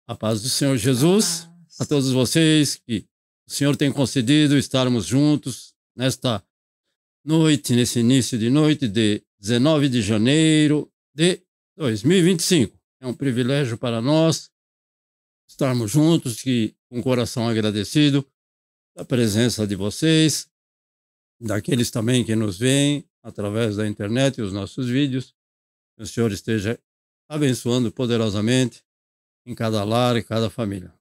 A paz do Senhor A Jesus a paz. todos vocês que o Senhor tem concedido estarmos juntos nesta noite, nesse início de noite de 19 de janeiro de 2025. É um privilégio para nós estarmos juntos e com o coração agradecido da presença de vocês, daqueles também que nos veem através da internet e os nossos vídeos. Que o Senhor esteja abençoando poderosamente em cada lar e cada família.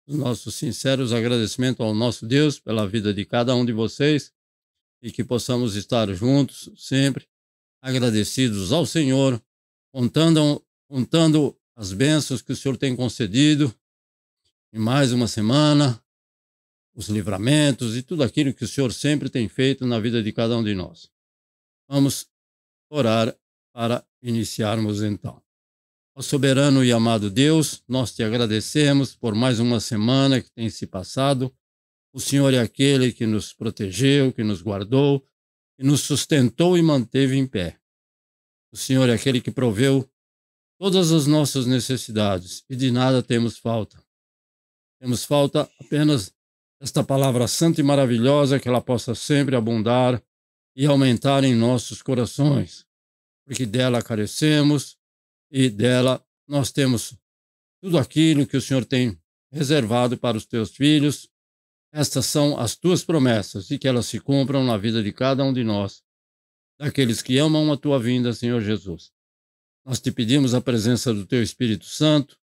Os nossos sinceros agradecimentos ao nosso Deus pela vida de cada um de vocês e que possamos estar juntos sempre, agradecidos ao Senhor, contando as bênçãos que o Senhor tem concedido em mais uma semana, os livramentos e tudo aquilo que o Senhor sempre tem feito na vida de cada um de nós. Vamos orar para iniciarmos então. Ó soberano e amado Deus, nós te agradecemos por mais uma semana que tem se passado. O Senhor é aquele que nos protegeu, que nos guardou, que nos sustentou e manteve em pé. O Senhor é aquele que proveu todas as nossas necessidades e de nada temos falta. Temos falta apenas desta palavra santa e maravilhosa, que ela possa sempre abundar e aumentar em nossos corações, porque dela carecemos e dela nós temos tudo aquilo que o Senhor tem reservado para os teus filhos. Estas são as tuas promessas e que elas se cumpram na vida de cada um de nós, daqueles que amam a tua vinda, Senhor Jesus. Nós te pedimos a presença do teu Espírito Santo,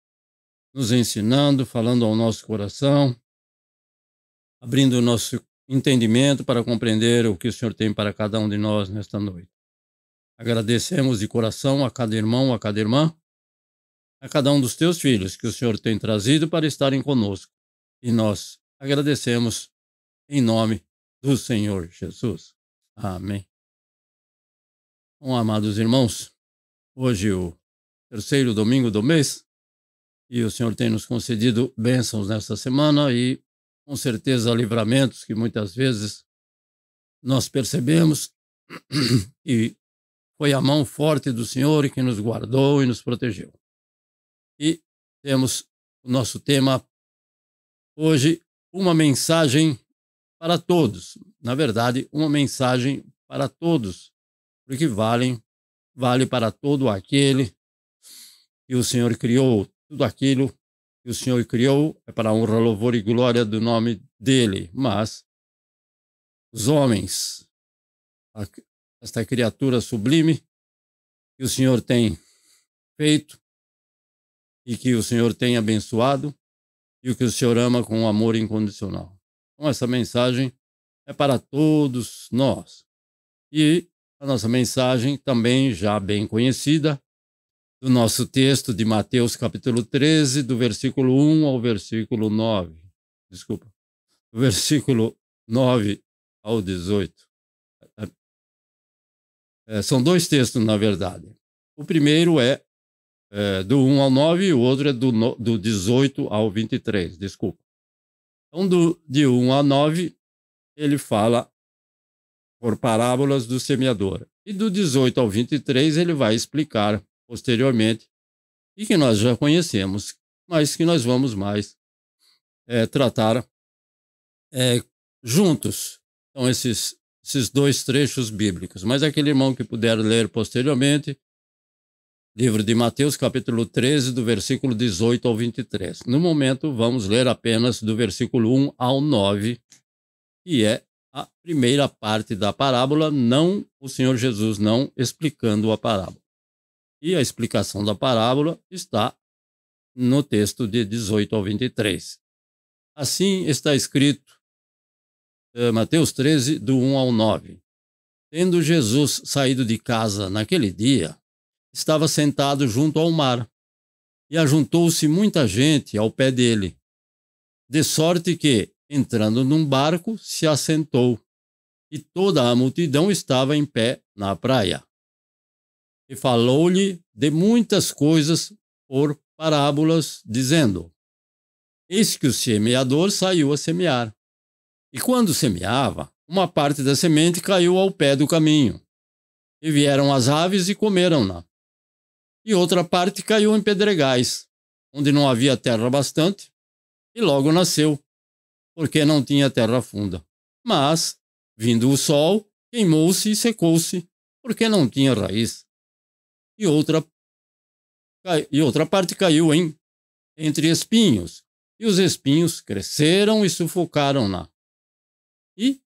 nos ensinando, falando ao nosso coração, abrindo o nosso entendimento para compreender o que o Senhor tem para cada um de nós nesta noite. Agradecemos de coração a cada irmão, a cada irmã, a cada um dos teus filhos que o Senhor tem trazido para estarem conosco. E nós agradecemos em nome do Senhor Jesus. Amém. Bom, amados irmãos, hoje é o terceiro domingo do mês e o Senhor tem nos concedido bênçãos nesta semana e, com certeza, livramentos que muitas vezes nós percebemos e foi a mão forte do Senhor que nos guardou e nos protegeu. E temos o nosso tema hoje, uma mensagem para todos. Na verdade, uma mensagem para todos, porque vale para todo aquele que o Senhor criou. Tudo aquilo que o Senhor criou é para a honra, louvor e glória do nome dele. Mas os homens, esta criatura sublime que o Senhor tem feito e que o Senhor tem abençoado e o que o Senhor ama com um amor incondicional. Então essa mensagem é para todos nós. E a nossa mensagem também já bem conhecida do nosso texto de Mateus capítulo 13, do versículo 1 ao versículo 9. Desculpa. Do versículo 9 ao 18. São dois textos, na verdade. O primeiro é do 1 ao 9 e o outro é do 18 ao 23, desculpa. Então, de 1 a 9, ele fala por parábolas do semeador. E do 18 ao 23, ele vai explicar posteriormente, e que nós já conhecemos, mas que nós vamos mais tratar juntos. Então, esses dois trechos bíblicos. Mas aquele irmão que puder ler posteriormente, livro de Mateus, capítulo 13, do versículo 18 ao 23. No momento, vamos ler apenas do versículo 1 ao 9, que é a primeira parte da parábola, não o Senhor Jesus não explicando a parábola. E a explicação da parábola está no texto de 18 ao 23. Assim está escrito, Mateus 13, do 1 ao 9. Tendo Jesus saído de casa naquele dia, estava sentado junto ao mar, e ajuntou-se muita gente ao pé dele, de sorte que, entrando num barco, se assentou, e toda a multidão estava em pé na praia. E falou-lhe de muitas coisas por parábolas, dizendo: Eis que o semeador saiu a semear. E quando semeava, uma parte da semente caiu ao pé do caminho, e vieram as aves e comeram-na. E outra parte caiu em pedregais, onde não havia terra bastante, e logo nasceu, porque não tinha terra funda. Mas, vindo o sol, queimou-se e secou-se, porque não tinha raiz. E outra parte caiu entre espinhos, e os espinhos cresceram e sufocaram-na. E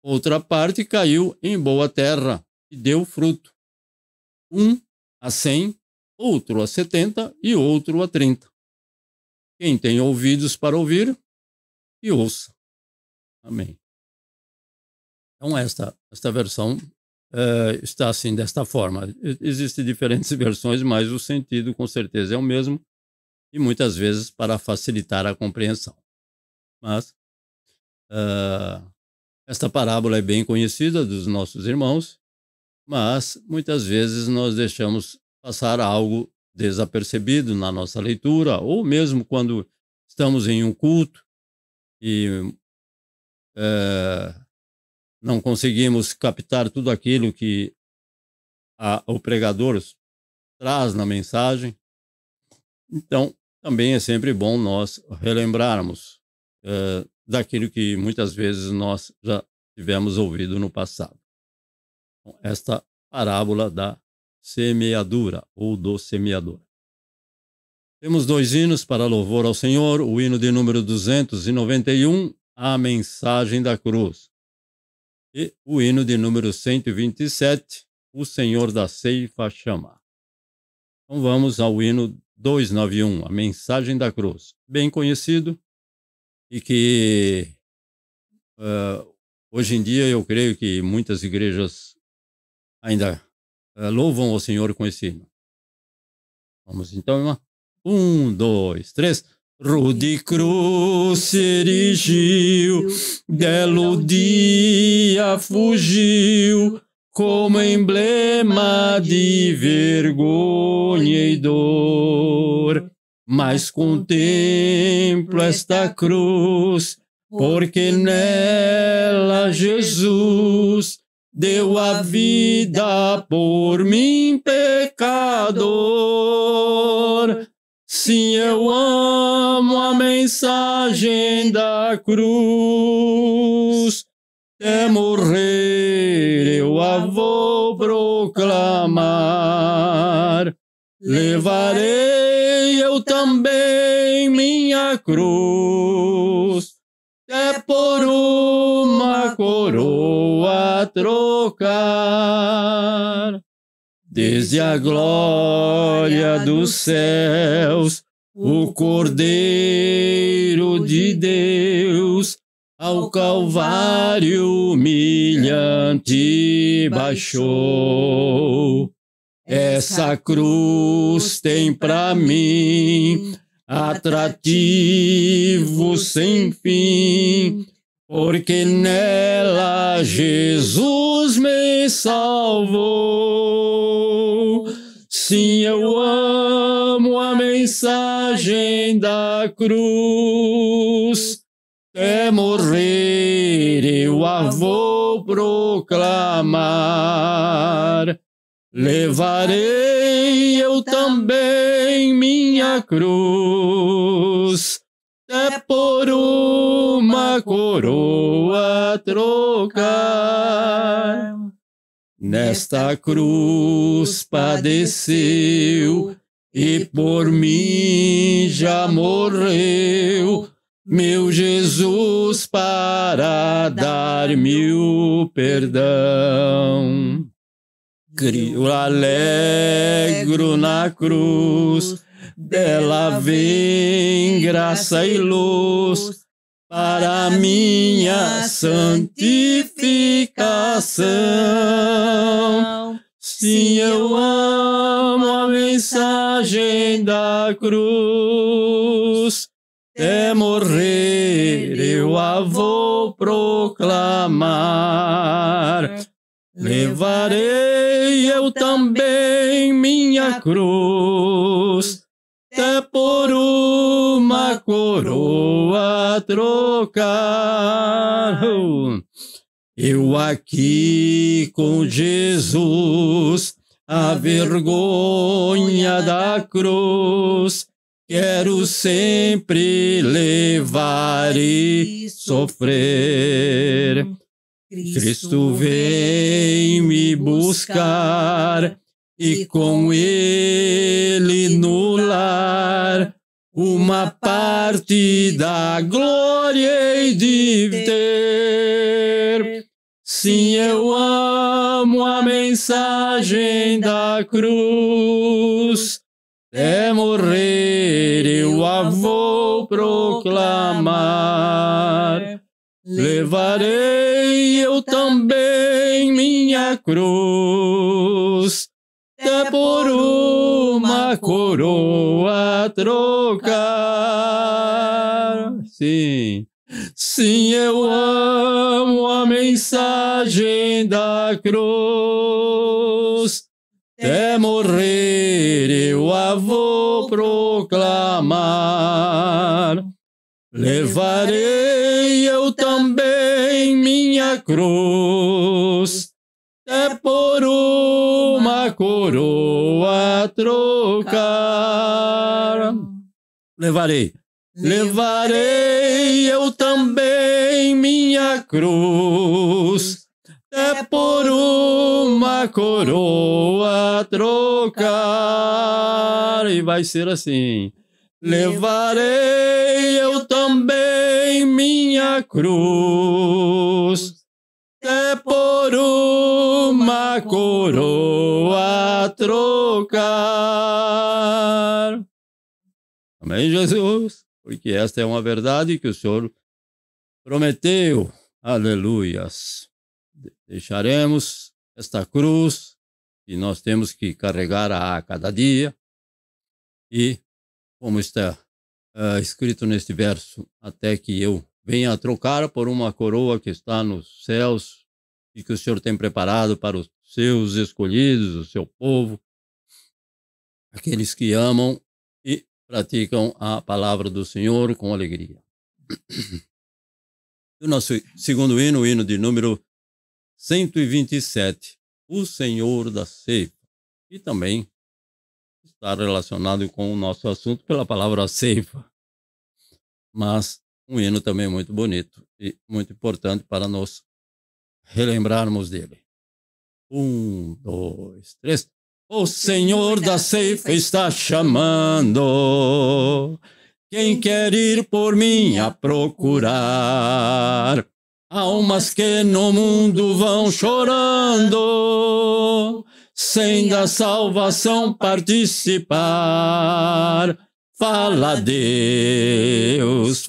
outra parte caiu em boa terra e deu fruto, um a 100, outro a 70 e outro a 30. Quem tem ouvidos para ouvir, que ouça. Amém. Então, esta versão está assim, desta forma. Existem diferentes versões, mas o sentido com certeza é o mesmo, e muitas vezes para facilitar a compreensão. Mas esta parábola é bem conhecida dos nossos irmãos, mas muitas vezes nós deixamos passar algo desapercebido na nossa leitura, ou mesmo quando estamos em um culto e não conseguimos captar tudo aquilo que o pregador traz na mensagem. Então, também é sempre bom nós relembrarmos daquilo que muitas vezes nós já tivemos ouvido no passado. Então, esta parábola da semeadura ou do semeador. Temos 2 hinos para louvor ao Senhor, o hino de número 291, a mensagem da cruz, e o hino de número 127, o Senhor da ceifa chama. Então vamos ao hino 291, a mensagem da cruz, bem conhecido e que hoje em dia eu creio que muitas igrejas ainda louvam ao Senhor com esse hino. Vamos então, irmã. 1, 2, 3. Rude cruz se erigiu, belo dia fugiu, como emblema de vergonha e dor. Mas contemplo esta cruz, porque nela Jesus deu a vida por mim, pecador. Sim, eu amo a mensagem da cruz, até morrer eu a vou proclamar. Levarei eu também minha cruz, até por uma coroa trocar. Desde a glória dos céus, o Cordeiro de Deus, ao Calvário humilhante baixou. Essa cruz tem para mim atrativo sem fim, porque nela Jesus me salvou. Sim, eu amo a mensagem da cruz, até morrer eu a vou proclamar. Levarei eu também minha cruz, até por uma coroa trocar. Nesta cruz padeceu e por mim já morreu meu Jesus para dar-me o perdão. Crio alegro na cruz, dela vem graça e luz para minha santificação. Sim, eu amo a mensagem da cruz, até morrer eu a vou proclamar. Levarei eu também minha cruz, até por uma coroa trocar. Eu aqui com Jesus, a vergonha da cruz, quero sempre levar e sofrer. Cristo vem me buscar e com Ele no lar uma parte da glória hei de ter. Sim, eu amo a mensagem da cruz, até morrer eu a vou proclamar. Levarei eu também minha cruz, até por uma coroa trocar. Sim, sim, eu amo a mensagem da cruz, até morrer eu a vou proclamar. Levarei eu também minha cruz, até por uma coroa trocar. Levarei eu também minha cruz, até por uma coroa trocar. E vai ser assim. Levarei eu também minha cruz, até por uma coroa trocar. Amém, Jesus? Porque esta é uma verdade que o Senhor prometeu. Aleluias. Deixaremos esta cruz que nós temos que carregar a cada dia e, como está escrito neste verso, até que eu venha a trocar por uma coroa que está nos céus e que o Senhor tem preparado para os seus escolhidos, o seu povo, aqueles que amam e praticam a palavra do Senhor com alegria. O nosso segundo hino, o hino de número 127, o Senhor da Ceifa, e também está relacionado com o nosso assunto pela palavra ceifa, mas um hino também muito bonito e muito importante para nós relembrarmos dele. 1, 2, 3. O Senhor da ceifa está chamando, quem quer ir por mim a procurar, almas que no mundo vão chorando, sem da salvação participar. Fala Deus,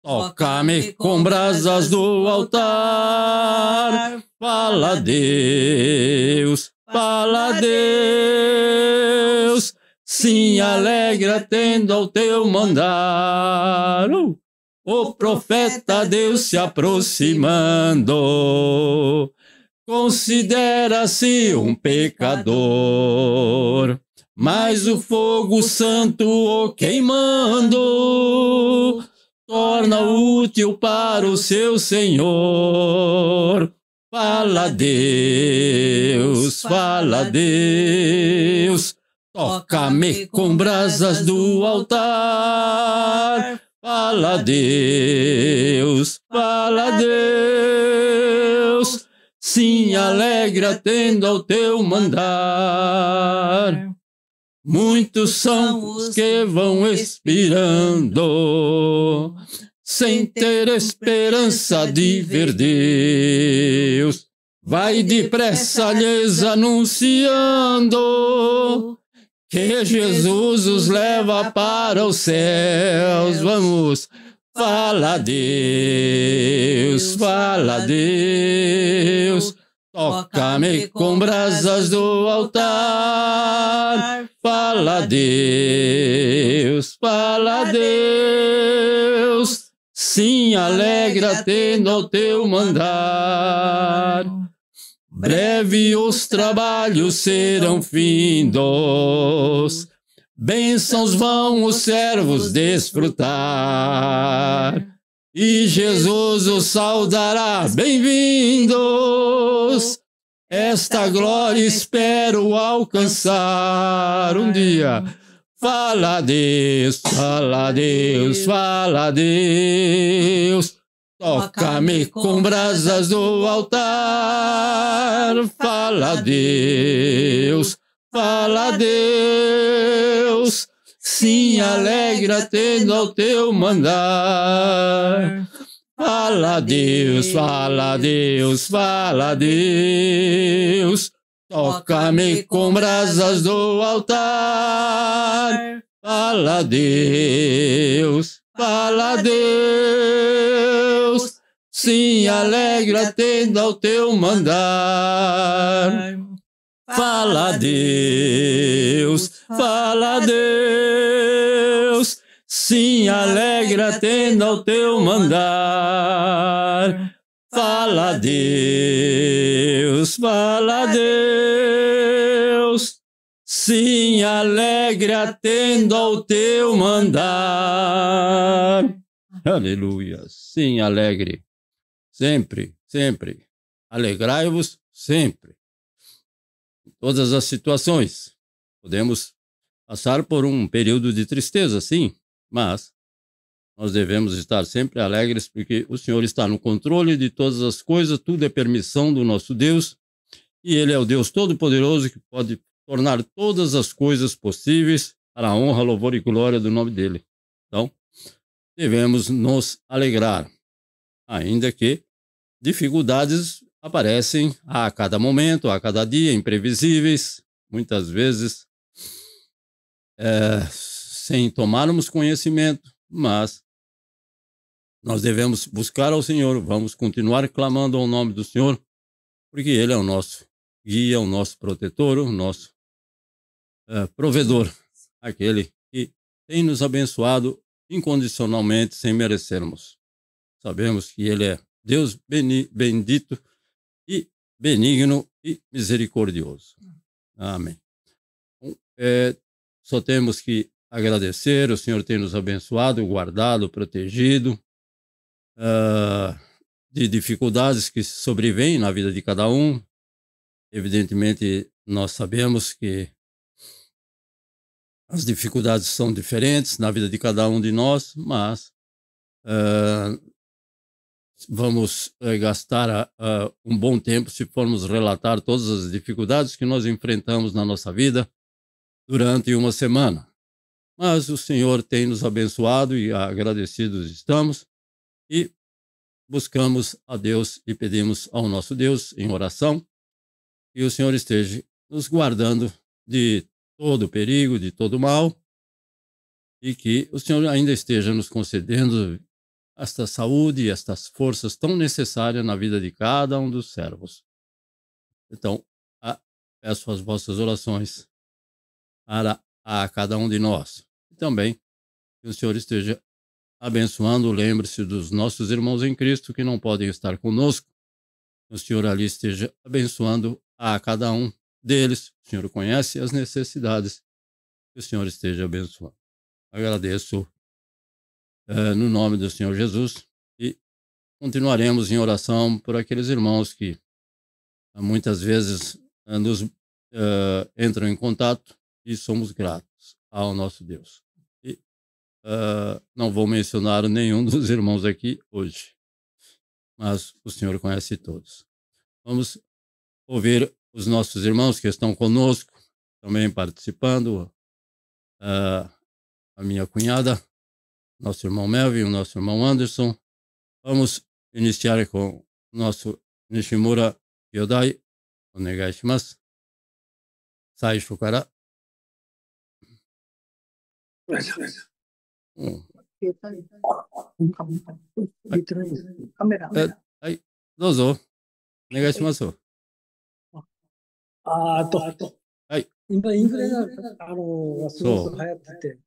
toca-me com brasas do altar. Fala Deus, sim, alegra atendo ao teu mandar. O profeta Deus se aproximando, considera-se um pecador, mas o fogo santo o queimando torna útil para o seu Senhor. Fala Deus, toca-me com brasas do altar. Fala Deus, sim, alegra atendo ao teu mandar. Muitos são os que vão expirando, sem ter esperança de ver Deus. Vai depressa lhes anunciando que Jesus os leva para os céus. Vamos! Fala Deus, toca-me com brasas do altar. Fala Deus, sim, alegra atendo ao teu mandar. Breve os trabalhos serão findos, bênçãos vão os servos desfrutar, e Jesus os saudará, bem-vindos. esta glória espero alcançar um dia. Fala Deus, fala Deus, fala Deus, toca-me com brasas do altar. Fala Deus, fala Deus, sim, alegra atendo ao teu mandar. Fala Deus, fala Deus, fala Deus, toca-me com brasas do altar. Fala Deus, fala Deus, sim, alegra atendo ao teu mandar. Fala Deus, fala Deus, sim, alegra atendo ao teu mandar. Fala Deus, fala Deus, sim, alegre atendo ao teu mandar. Aleluia, sim, alegre, sempre, sempre, alegrai-vos sempre. Em todas as situações, podemos passar por um período de tristeza, sim, mas nós devemos estar sempre alegres, porque o Senhor está no controle de todas as coisas, tudo é permissão do nosso Deus, e Ele é o Deus Todo-Poderoso que pode tornar todas as coisas possíveis para a honra, louvor e glória do nome dEle. Então, devemos nos alegrar, ainda que dificuldades aparecem a cada momento, a cada dia, imprevisíveis, muitas vezes sem tomarmos conhecimento, mas nós devemos buscar ao Senhor, vamos continuar clamando ao nome do Senhor, porque Ele é o nosso guia, o nosso protetor, o nosso provedor, aquele que tem nos abençoado incondicionalmente, sem merecermos. Sabemos que Ele é Deus bendito e benigno e misericordioso. Amém. Só temos que agradecer, o Senhor tem nos abençoado, guardado, protegido de dificuldades que sobrevêm na vida de cada um. Evidentemente, nós sabemos que as dificuldades são diferentes na vida de cada um de nós, mas vamos gastar um bom tempo se formos relatar todas as dificuldades que nós enfrentamos na nossa vida durante uma semana. Mas o Senhor tem nos abençoado e agradecidos estamos, e buscamos a Deus e pedimos ao nosso Deus em oração que o Senhor esteja nos guardando de todo perigo, de todo mal, e que o Senhor ainda esteja nos concedendo esta saúde e estas forças tão necessárias na vida de cada um dos servos. Então, peço as vossas orações para a cada um de nós. E também que o Senhor esteja abençoando, lembre-se dos nossos irmãos em Cristo que não podem estar conosco. O Senhor ali esteja abençoando a cada um deles. O Senhor conhece as necessidades. Que o Senhor esteja abençoando. Agradeço no nome do Senhor Jesus, e continuaremos em oração por aqueles irmãos que muitas vezes nos entram em contato, e somos gratos ao nosso Deus. E não vou mencionar nenhum dos irmãos aqui hoje, mas o Senhor conhece todos. Vamos ouvir os nossos irmãos que estão conosco, também participando, a minha cunhada, nosso irmão Melvin, o nosso irmão Anderson. Vamos iniciar com o nosso Nishimura Yodai. Onegai shimasu. Saisho kara. Hai, douzo. Onegai shimasu. はい。今、インフルエンザすごく流行ってて、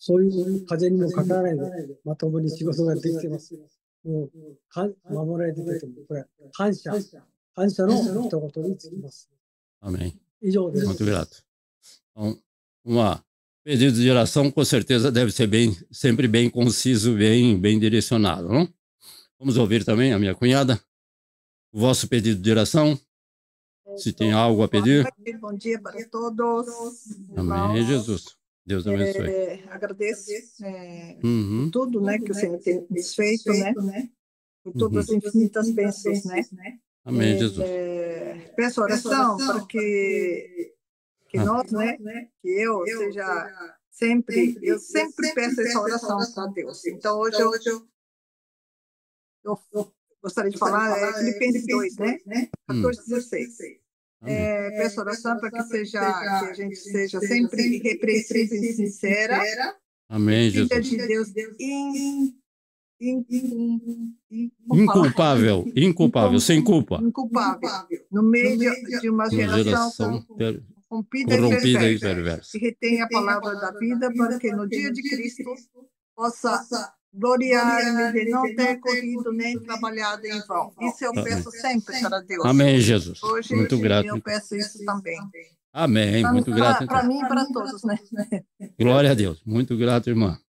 そういう風邪にもかからないで、まともに仕事ができてます。もう、守られてて、これ、感謝の一言につきます。Amém. 以上です。Muito grato. Então, pedido de oração com certeza deve ser sempre bem conciso, bem direcionado, não? Vamos ouvir também a minha cunhada. o vosso pedido de oração. Se tem algo a pedir. Bom dia para todos. Amém, Jesus. Deus abençoe. Agradeço Uhum. por tudo, né, que o Senhor tem desfeito, né, por todas as infinitas bênçãos, né. Amém, Jesus. Peço oração para que nós, né, que eu sempre peço essa oração para Deus. Então, hoje eu gostaria de falar Filipenses 2, né, 14, 16. Peço oração para que a gente seja sempre irrepreensível e sincera. Amém, Jesus. Filha de Deus inculpável, sem culpa. Inculpável, no meio de uma geração corrompida e perversa. Que retém a palavra da vida para que no dia de Cristo possa gloriar-me de não ter corrido nem trabalhado em vão. Isso eu peço sempre para Deus. Amém, Jesus. Hoje muito grato. Eu peço isso também. Amém, muito grato. Para mim e para todos, né? Glória a Deus. Muito grato, irmã.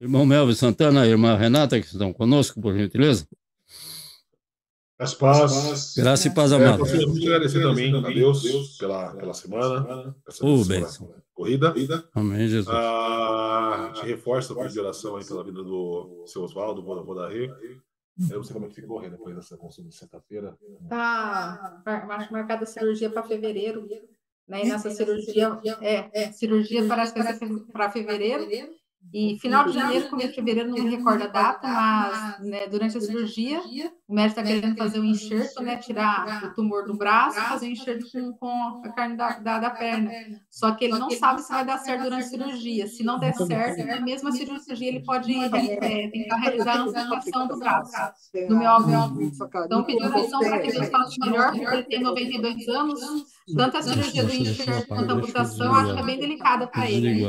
Irmão Melvin Santana e irmã Renata, que estão conosco, por gentileza. Paz. Graça e paz, amado. Pastor, eu quero agradecer também a Deus pela semana, essa bênção. Corrida. Amém, Jesus. A gente reforça a de oração aí pela vida do seu Oswaldo, do Rodarê. Eu não sei como é que ficou depois dessa consulta de sexta-feira. Tá marcada a cirurgia para fevereiro, né? E nessa cirurgia parece que vai ser para fevereiro. E final de janeiro, começo de fevereiro, não me recordo a data, mas né, durante a cirurgia, o médico está querendo fazer um enxerto, né, tirar o tumor do braço, fazer um enxerto com a carne da perna. Só que ele não sabe se vai dar certo durante a cirurgia. Se não der certo, na mesma cirurgia, ele pode tentar realizar a amputação do braço, do meu avô. Então, pedi oração para que Deus faça melhor, porque ele tem 92 anos. Tanto a cirurgia do enxerto quanto a amputação, acho que é bem delicada para ele.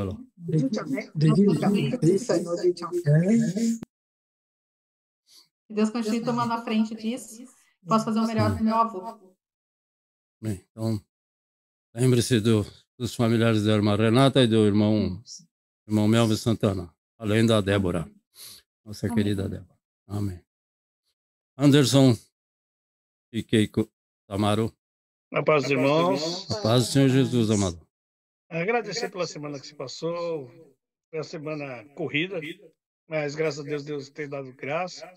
Deus continue tomando a frente disso. Posso fazer o melhor para o meu avô. Bem, então, lembre-se dos familiares da irmã Renata e do irmão Melvin Santana, além da Débora, nossa querida Débora. Amém. Anderson e Keiko Tamaro. A paz dos irmãos. A paz do Senhor Jesus, amado. Agradecer pela semana que se passou, foi uma semana corrida, mas graças a Deus tem dado graça.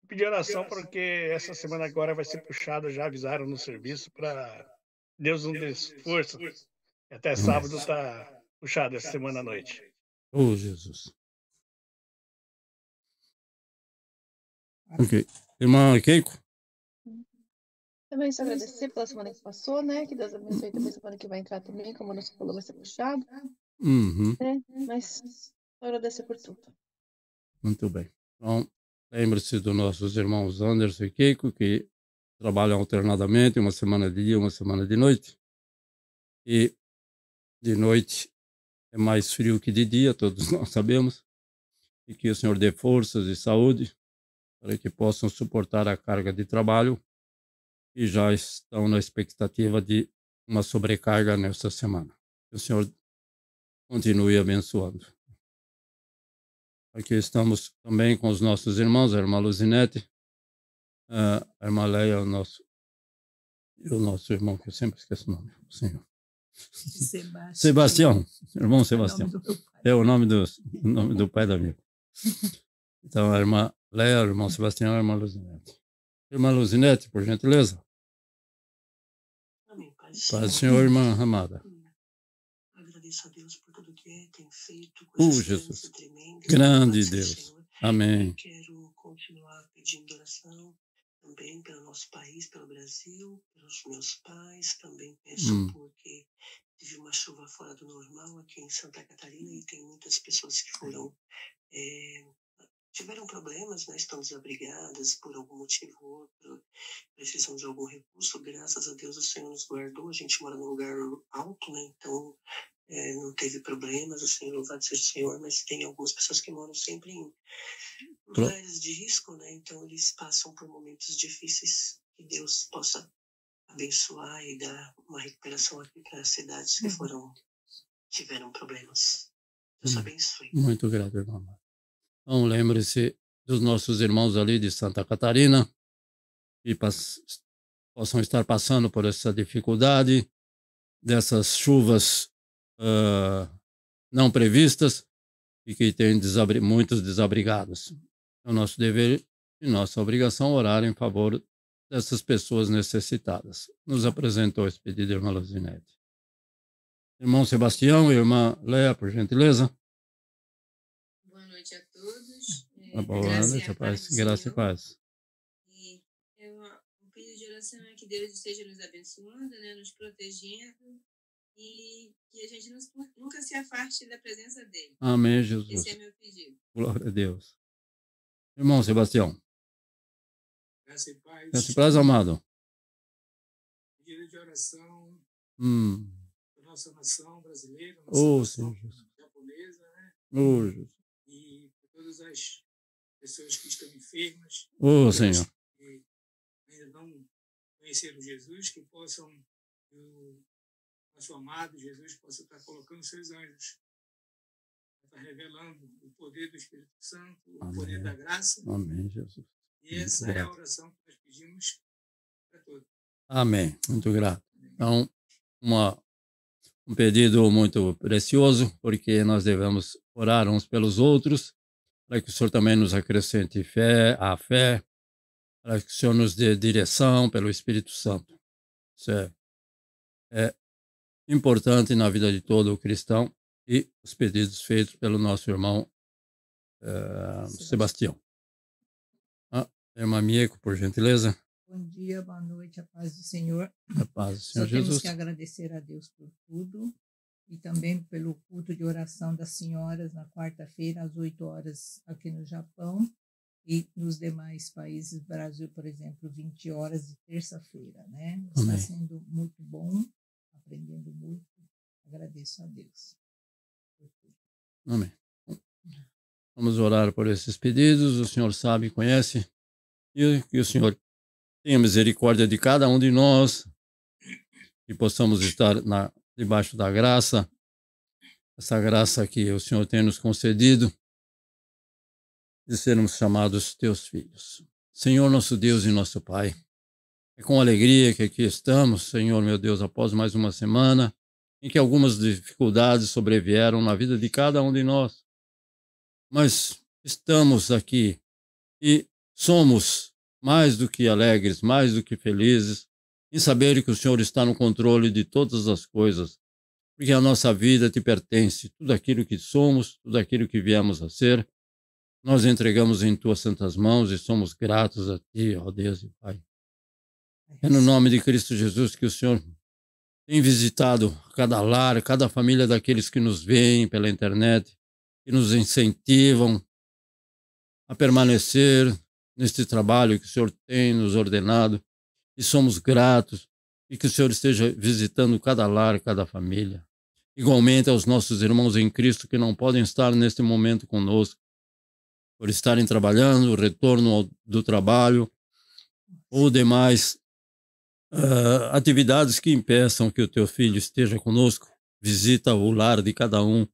Pedir oração porque essa semana agora vai ser puxada, já avisaram no serviço, para Deus nos dê força. Até sábado está puxado essa semana à noite. Oh, Jesus. Ok. Irmã Keiko? Também só agradecer pela semana que passou, né? Que Deus abençoe também a semana que vai entrar também, como a nossa falou, vai ser puxado. Né? Mas só agradecer por tudo. Muito bem. Então, lembre-se dos nossos irmãos Anderson e Keiko, que trabalham alternadamente, uma semana de dia, uma semana de noite. E de noite é mais frio que de dia, todos nós sabemos. E que o Senhor dê forças e saúde para que possam suportar a carga de trabalho e já estão na expectativa de uma sobrecarga nesta semana. Que o Senhor continue abençoando. Aqui estamos também com os nossos irmãos, a irmã Luzinete, a irmã Leia, o nosso irmão, que eu sempre esqueço o nome, o senhor. Sebastião, irmão Sebastião. É o nome do pai da minha. Então, a irmã Leia, o irmão Sebastião e a irmã Luzinete. Irmã Luzinete, por gentileza. Amém, Pai. Paz do Senhor, irmã amada. Agradeço a Deus por tudo que tem feito. Coisas Jesus. tremendas, Grande Deus. Senhor. Amém. Eu quero continuar pedindo oração também pelo nosso país, pelo Brasil, pelos meus pais. Também peço porque tive uma chuva fora do normal aqui em Santa Catarina e tem muitas pessoas que tiveram problemas, né? Estão desabrigadas por algum motivo ou outro, precisam de algum recurso. Graças a Deus o Senhor nos guardou. A gente mora num lugar alto, né? Então não teve problemas, assim, louvado seja o Senhor, mas tem algumas pessoas que moram sempre em lugares de risco, né? Então eles passam por momentos difíceis. Que Deus possa abençoar e dar uma recuperação aqui para as cidades que tiveram problemas. Deus abençoe. Muito grato, irmão. Então, lembre-se dos nossos irmãos ali de Santa Catarina, que possam estar passando por essa dificuldade, dessas chuvas não previstas e que tem muitos desabrigados. É o nosso dever e nossa obrigação orar em favor dessas pessoas necessitadas. Nos apresentou esse pedido a irmã Luzinete. Irmão Sebastião e irmã Léa, por gentileza. Boa noite a todos. Boa noite, paz. Graça e paz. E um pedido de oração é que Deus esteja nos abençoando, né, nos protegendo e que a gente nunca se afaste da presença dele. Amém, Jesus. Esse é meu pedido. Glória a Deus. Irmão Sebastião. Graça e paz. Graça e paz, amado. Pedido de oração da nossa nação brasileira, nação japonesa, né? Jesus. E por todas as pessoas que estão enfermas. Senhor. Que ainda não conheceram Jesus, que possam, o nosso amado Jesus, possa estar colocando seus anjos, está revelando o poder do Espírito Santo, o poder da graça. Amém, Jesus. E essa é a oração que nós pedimos para todos. Amém. Muito grato. Então, um pedido muito precioso, porque nós devemos orar uns pelos outros, para que o Senhor também nos acrescente a fé, para que o Senhor nos dê direção pelo Espírito Santo. Isso é importante na vida de todo o cristão, e os pedidos feitos pelo nosso irmão Sebastião. Irmã Mieco, por gentileza. Bom dia, boa noite, a paz do Senhor. A paz do Senhor Jesus. Temos que agradecer a Deus por tudo e também pelo culto de oração das senhoras na quarta-feira, às 8 horas, aqui no Japão, e nos demais países, Brasil, por exemplo, 20 horas de terça-feira, né? Está sendo muito bom, aprendendo muito. Agradeço a Deus. Amém. Vamos orar por esses pedidos. O Senhor sabe e conhece. E que o Senhor tenha misericórdia de cada um de nós, que possamos estar debaixo da graça, essa graça que o Senhor tem nos concedido, de sermos chamados teus filhos. Senhor, nosso Deus e nosso Pai, é com alegria que aqui estamos, Senhor, meu Deus, após mais uma semana, em que algumas dificuldades sobrevieram na vida de cada um de nós. Mas estamos aqui e somos mais do que alegres, mais do que felizes, em saber que o Senhor está no controle de todas as coisas, porque a nossa vida te pertence, tudo aquilo que somos, tudo aquilo que viemos a ser, nós entregamos em tuas santas mãos e somos gratos a ti, ó Deus e Pai. É no nome de Cristo Jesus que o Senhor tem visitado cada lar, cada família daqueles que nos veem pela internet, que nos incentivam a permanecer neste trabalho que o Senhor tem nos ordenado, e somos gratos, e que o Senhor esteja visitando cada lar, cada família. Igualmente aos nossos irmãos em Cristo que não podem estar neste momento conosco, por estarem trabalhando, o retorno do trabalho, ou demais atividades que impeçam que o teu filho esteja conosco. Visita o lar de cada um,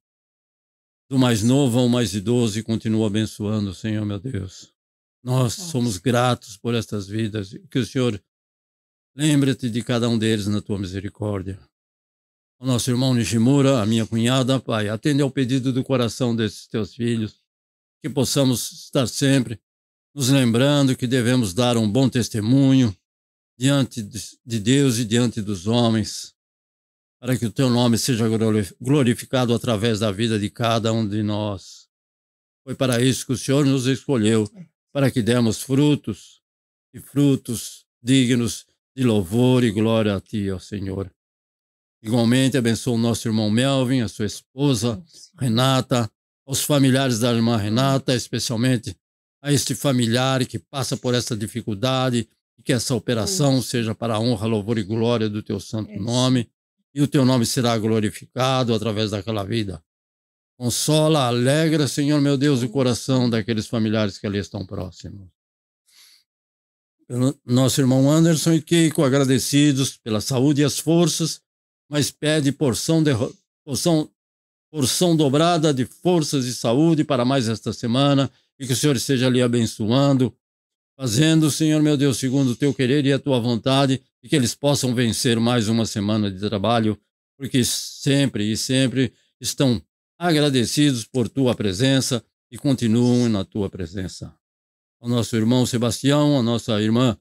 do mais novo ao mais idoso, e continua abençoando, Senhor meu Deus. Nós somos gratos por estas vidas, que o Senhor lembre-te de cada um deles na tua misericórdia. O nosso irmão Nishimura, a minha cunhada, Pai, atende ao pedido do coração desses teus filhos, que possamos estar sempre nos lembrando que devemos dar um bom testemunho diante de Deus e diante dos homens, para que o teu nome seja glorificado através da vida de cada um de nós. Foi para isso que o Senhor nos escolheu, para que demos frutos, e frutos dignos de louvor e glória a ti, ó Senhor. Igualmente, abençoa o nosso irmão Melvin, a sua esposa, Renata, aos familiares da irmã Renata, especialmente a este familiar que passa por essa dificuldade, e que essa operação seja para a honra, louvor e glória do teu santo nome, e o teu nome será glorificado através daquela vida. Consola, alegra, Senhor meu Deus, o coração daqueles familiares que ali estão próximos. Pelo nosso irmão Anderson e Keiko, agradecidos pela saúde e as forças, mas pede porção dobrada de forças e saúde para mais esta semana, e que o Senhor esteja ali abençoando, fazendo, Senhor meu Deus, segundo o teu querer e a tua vontade, e que eles possam vencer mais uma semana de trabalho, porque sempre e sempre estão agradecidos por tua presença e continuam na tua presença. Ao nosso irmão Sebastião, a nossa irmã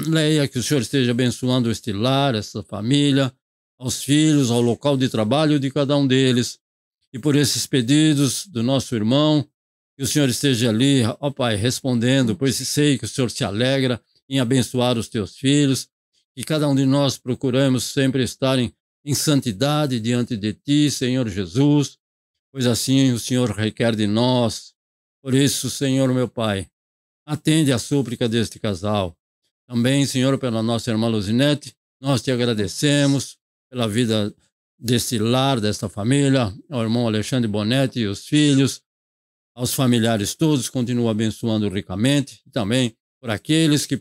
Leia, que o Senhor esteja abençoando este lar, essa família, aos filhos, ao local de trabalho de cada um deles. E por esses pedidos do nosso irmão, que o Senhor esteja ali, ó Pai, respondendo, pois sei que o Senhor se alegra em abençoar os teus filhos, que cada um de nós procuramos sempre estar em santidade diante de ti, Senhor Jesus, pois assim o Senhor requer de nós. Por isso, Senhor meu Pai, atende a súplica deste casal. Também, Senhor, pela nossa irmã Luzinete, nós te agradecemos pela vida deste lar, desta família, ao irmão Alexandre Bonetti e os filhos, aos familiares todos, continua abençoando ricamente, e também por aqueles que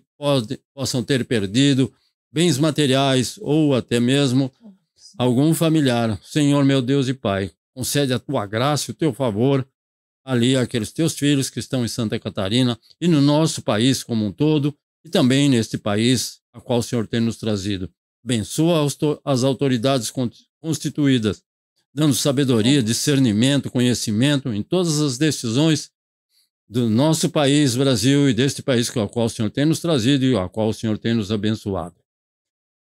possam ter perdido bens materiais ou até mesmo algum familiar. Senhor, meu Deus e Pai, concede a tua graça e o teu favor ali àqueles teus filhos que estão em Santa Catarina e no nosso país como um todo, e também neste país a qual o Senhor tem nos trazido. Abençoa as autoridades constituídas, dando sabedoria, discernimento, conhecimento em todas as decisões do nosso país, Brasil, e deste país ao qual o Senhor tem nos trazido e ao qual o Senhor tem nos abençoado.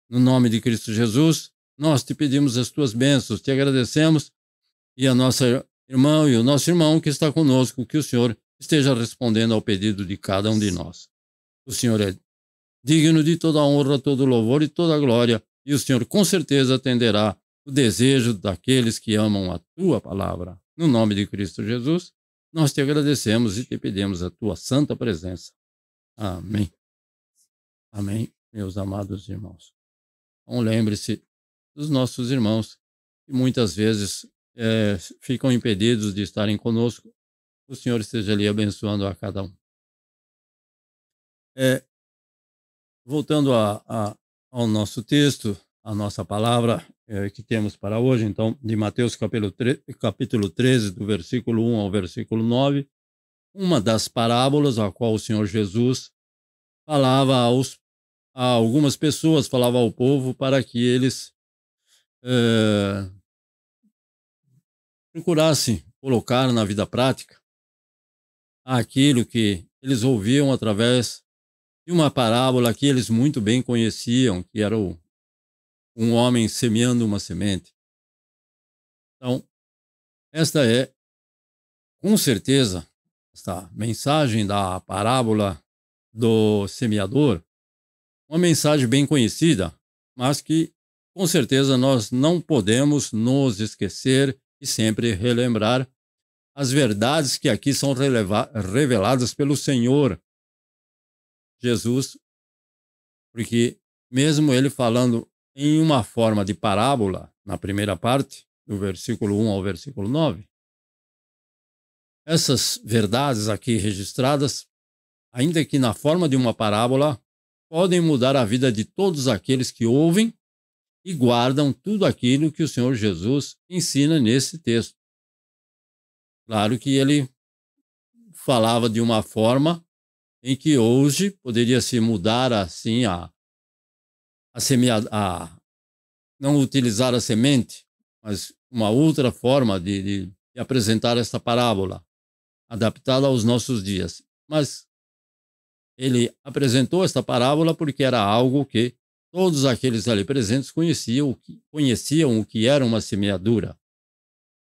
No nome de Cristo Jesus, nós te pedimos as tuas bênçãos, te agradecemos, e a nossa irmã e o nosso irmão que está conosco, que o Senhor esteja respondendo ao pedido de cada um de nós. O Senhor é digno de toda a honra, todo o louvor e toda a glória, e o Senhor com certeza atenderá o desejo daqueles que amam a tua palavra. No nome de Cristo Jesus, nós te agradecemos e te pedimos a tua santa presença. Amém. Amém, meus amados irmãos. Então lembre-se dos nossos irmãos que muitas vezes ficam impedidos de estarem conosco. O Senhor esteja ali abençoando a cada um. Voltando ao nosso texto, a nossa palavra que temos para hoje, então, de Mateus capítulo 13, do versículo 1 ao versículo 9, uma das parábolas a qual o Senhor Jesus falava a algumas pessoas, falava ao povo para que eles procurassem colocar na vida prática aquilo que eles ouviam através de uma parábola que eles muito bem conheciam, que era um homem semeando uma semente. Então, esta é, com certeza, esta mensagem da parábola do semeador, uma mensagem bem conhecida, mas que, com certeza, nós não podemos nos esquecer e sempre relembrar as verdades que aqui são reveladas pelo Senhor Jesus, porque mesmo ele falando em uma forma de parábola, na primeira parte, do versículo 1 ao versículo 9, essas verdades aqui registradas, ainda que na forma de uma parábola, podem mudar a vida de todos aqueles que ouvem e guardam tudo aquilo que o Senhor Jesus ensina nesse texto. Claro que ele falava de uma forma em que hoje poderia se mudar assim não utilizar a semente, mas uma outra forma de apresentar esta parábola, adaptada aos nossos dias. Mas ele apresentou esta parábola porque era algo que todos aqueles ali presentes conheciam o que era uma semeadura.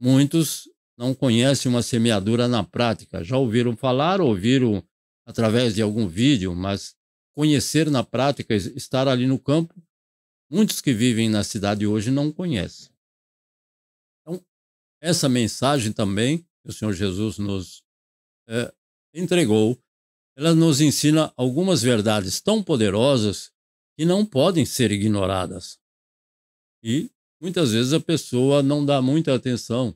Muitos não conhecem uma semeadura na prática, já ouviram falar, ouviram através de algum vídeo, mas conhecer na prática, estar ali no campo, muitos que vivem na cidade hoje não conhecem. Então, essa mensagem também que o Senhor Jesus nos entregou, ela nos ensina algumas verdades tão poderosas que não podem ser ignoradas. E muitas vezes a pessoa não dá muita atenção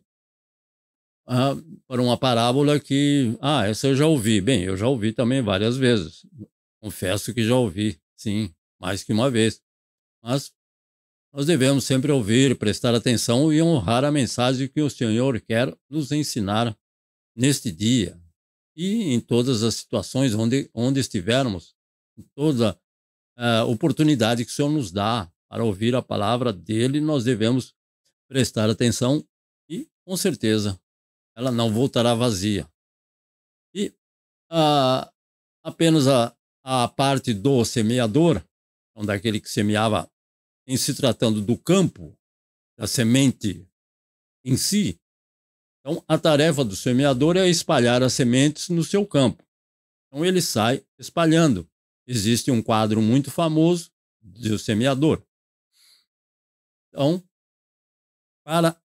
para uma parábola que, essa eu já ouvi. Bem, eu já ouvi também várias vezes. Confesso que já ouvi, sim, mais que uma vez. Mas nós devemos sempre ouvir, prestar atenção e honrar a mensagem que o Senhor quer nos ensinar neste dia. e em todas as situações onde estivermos, em toda oportunidade que o Senhor nos dá para ouvir a palavra dele, nós devemos prestar atenção e, com certeza, ela não voltará vazia. E apenas a parte do semeador, então daquele que semeava, em se tratando do campo, da semente em si. Então, a tarefa do semeador é espalhar as sementes no seu campo. Então, ele sai espalhando. Existe um quadro muito famoso do semeador. Então, para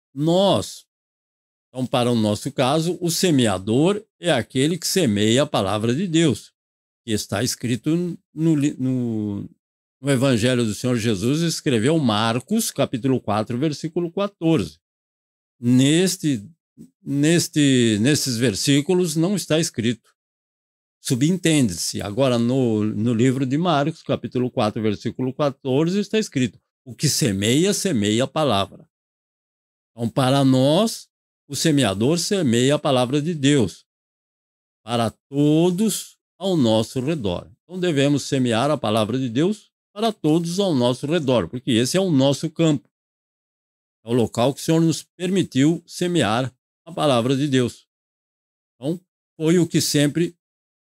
o nosso caso, o semeador é aquele que semeia a palavra de Deus, que está escrito no Evangelho do Senhor Jesus, escreveu Marcos, capítulo 4, versículo 14. Nesses versículos não está escrito. Subentende-se. Agora, no livro de Marcos, capítulo 4, versículo 14, está escrito: o que semeia, semeia a palavra. Então, para nós, o semeador semeia a palavra de Deus para todos ao nosso redor. Então, devemos semear a palavra de Deus para todos ao nosso redor, porque esse é o nosso campo. É o local que o Senhor nos permitiu semear a palavra de Deus. Então, foi o que sempre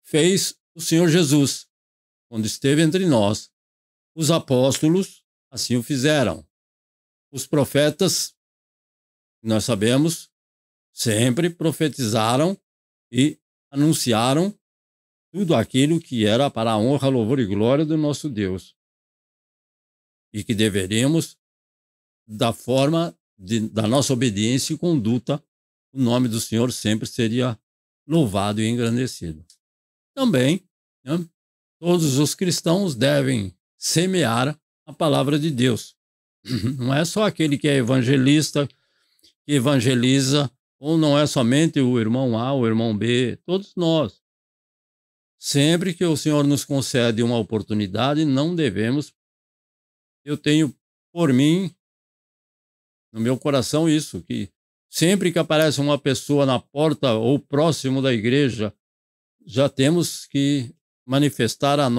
fez o Senhor Jesus. Quando esteve entre nós, os apóstolos assim o fizeram. Os profetas, nós sabemos, sempre profetizaram e anunciaram tudo aquilo que era para a honra, louvor e glória do nosso Deus. E que deveríamos, da forma da nossa obediência e conduta, o nome do Senhor sempre seria louvado e engrandecido. Também, todos os cristãos devem semear a palavra de Deus. Não é só aquele que é evangelista, que evangeliza, ou não é somente o irmão A, o irmão B, todos nós. Sempre que o Senhor nos concede uma oportunidade, não devemos. Eu tenho por mim, no meu coração, isso, que sempre que aparece uma pessoa na porta ou próximo da igreja, já temos que manifestar o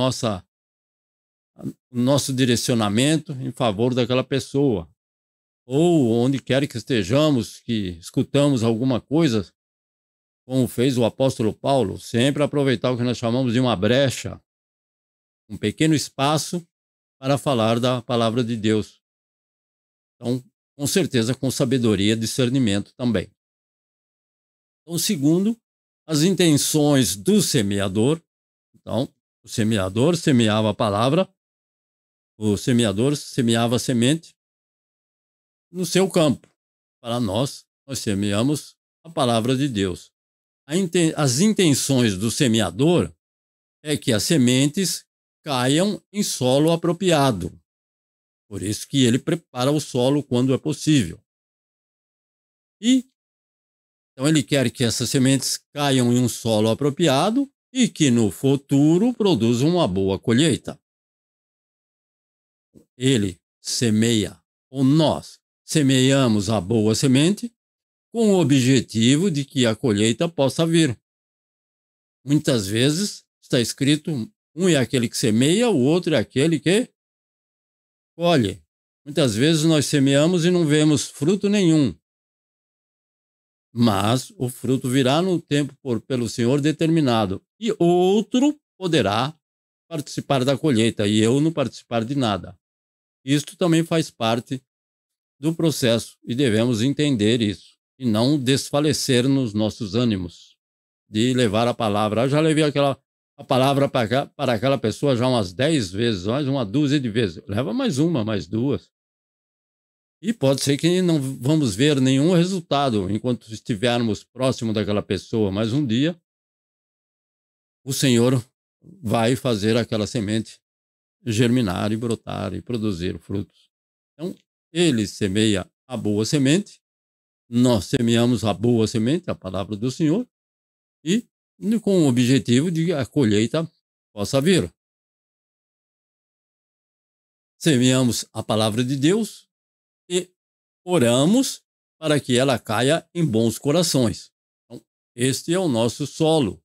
nosso direcionamento em favor daquela pessoa. Ou onde quer que estejamos, que escutamos alguma coisa, como fez o apóstolo Paulo, sempre aproveitar o que nós chamamos de uma brecha, um pequeno espaço para falar da palavra de Deus. Então, com certeza, com sabedoria e discernimento também. Então, segundo, as intenções do semeador. Então, o semeador semeava a palavra, o semeador semeava a semente no seu campo. Para nós semeamos a palavra de Deus. As intenções do semeador é que as sementes caiam em solo apropriado. Por isso que ele prepara o solo quando é possível. Então ele quer que essas sementes caiam em um solo apropriado e que no futuro produzam uma boa colheita. Ele semeia, ou nós semeamos a boa semente com o objetivo de que a colheita possa vir. Muitas vezes está escrito, um é aquele que semeia, o outro é aquele que colhe. Muitas vezes nós semeamos e não vemos fruto nenhum. Mas o fruto virá no tempo pelo Senhor determinado. E outro poderá participar da colheita e eu não participar de nada. Isto também faz parte do processo e devemos entender isso. E não desfalecer nos nossos ânimos de levar a palavra. Eu já levei a palavra para aquela pessoa já umas 10 vezes, mais uma dúzia de vezes. Leva mais uma, mais duas. E pode ser que não vamos ver nenhum resultado enquanto estivermos próximo daquela pessoa, mas um dia o Senhor vai fazer aquela semente germinar e brotar e produzir frutos. Então, ele semeia a boa semente, nós semeamos a boa semente, a palavra do Senhor, e com o objetivo de que a colheita possa vir. Semeamos a palavra de Deus e oramos para que ela caia em bons corações. Então, este é o nosso solo.